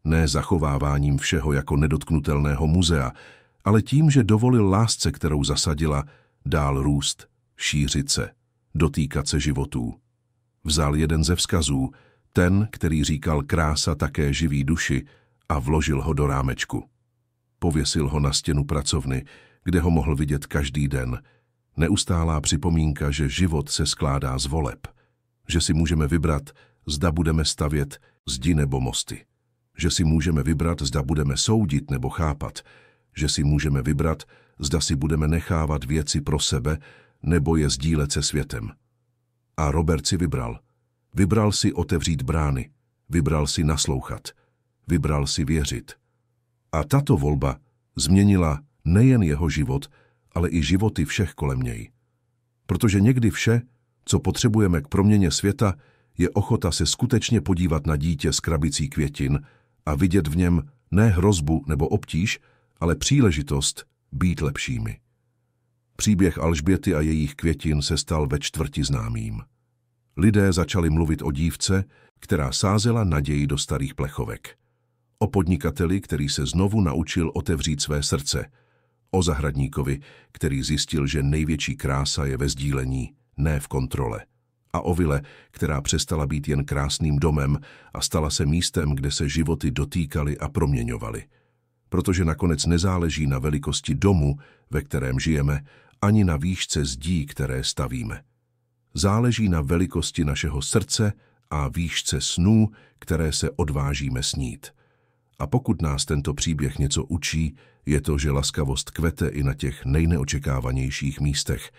Ne zachováváním všeho jako nedotknutelného muzea, ale tím, že dovolil lásce, kterou zasadila, dál růst, šířit se, dotýkat se životů. Vzal jeden ze vzkazů, ten, který říkal krása také živí duši, a vložil ho do rámečku. Pověsil ho na stěnu pracovny, kde ho mohl vidět každý den. Neustálá připomínka, že život se skládá z voleb. Že si můžeme vybrat, zda budeme stavět zdi nebo mosty. Že si můžeme vybrat, zda budeme soudit nebo chápat. Že si můžeme vybrat, zda si budeme nechávat věci pro sebe nebo je sdílet se světem. A Robert si vybral. Vybral si otevřít brány. Vybral si naslouchat. Vybral si věřit. A tato volba změnila nejen jeho život, ale i životy všech kolem něj. Protože někdy vše, co potřebujeme k proměně světa, je ochota se skutečně podívat na dítě s krabicí květin a vidět v něm ne hrozbu nebo obtíž, ale příležitost být lepšími. Příběh Alžběty a jejich květin se stal ve čtvrti známým. Lidé začali mluvit o dívce, která sázela naději do starých plechovek. O podnikateli, který se znovu naučil otevřít své srdce. O zahradníkovi, který zjistil, že největší krása je ve sdílení, ne v kontrole. A o vile, která přestala být jen krásným domem a stala se místem, kde se životy dotýkaly a proměňovaly. Protože nakonec nezáleží na velikosti domu, ve kterém žijeme, ani na výšce zdí, které stavíme. Záleží na velikosti našeho srdce a výšce snů, které se odvážíme snít. A pokud nás tento příběh něco učí, je to, že laskavost kvete i na těch nejneočekávanějších místech.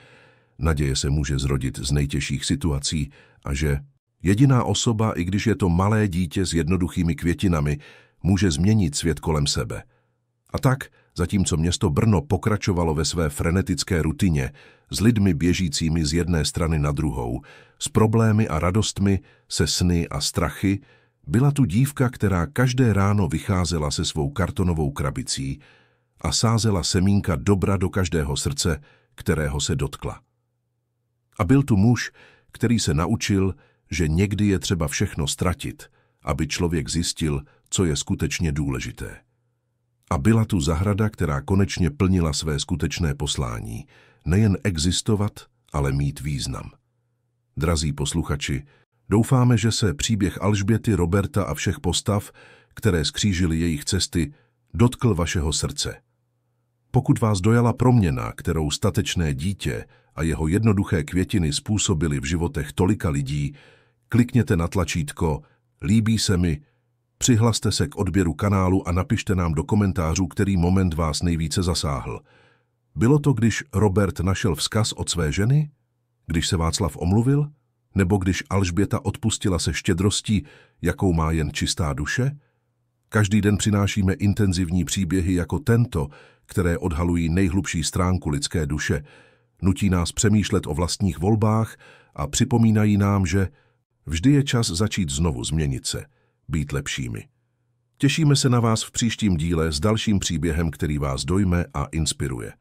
Naděje se může zrodit z nejtěžších situací a že jediná osoba, i když je to malé dítě s jednoduchými květinami, může změnit svět kolem sebe. A tak, zatímco město Brno pokračovalo ve své frenetické rutině, s lidmi běžícími z jedné strany na druhou, s problémy a radostmi, se sny a strachy, byla tu dívka, která každé ráno vycházela se svou kartonovou krabicí a sázela semínka dobra do každého srdce, kterého se dotkla. A byl tu muž, který se naučil, že někdy je třeba všechno ztratit, aby člověk zjistil, co je skutečně důležité. A byla tu zahrada, která konečně plnila své skutečné poslání, nejen existovat, ale mít význam. Drazí posluchači, doufáme, že se příběh Alžběty, Roberta a všech postav, které skřížily jejich cesty, dotkl vašeho srdce. Pokud vás dojala proměna, kterou statečné dítě a jeho jednoduché květiny způsobily v životech tolika lidí, klikněte na tlačítko Líbí se mi, přihlaste se k odběru kanálu a napište nám do komentářů, který moment vás nejvíce zasáhl. Bylo to, když Robert našel vzkaz od své ženy? Když se Václav omluvil? Nebo když Alžběta odpustila se štědrostí, jakou má jen čistá duše? Každý den přinášíme intenzivní příběhy jako tento, které odhalují nejhlubší stránku lidské duše, nutí nás přemýšlet o vlastních volbách a připomínají nám, že vždy je čas začít znovu změnit se, být lepšími. Těšíme se na vás v příštím díle s dalším příběhem, který vás dojme a inspiruje.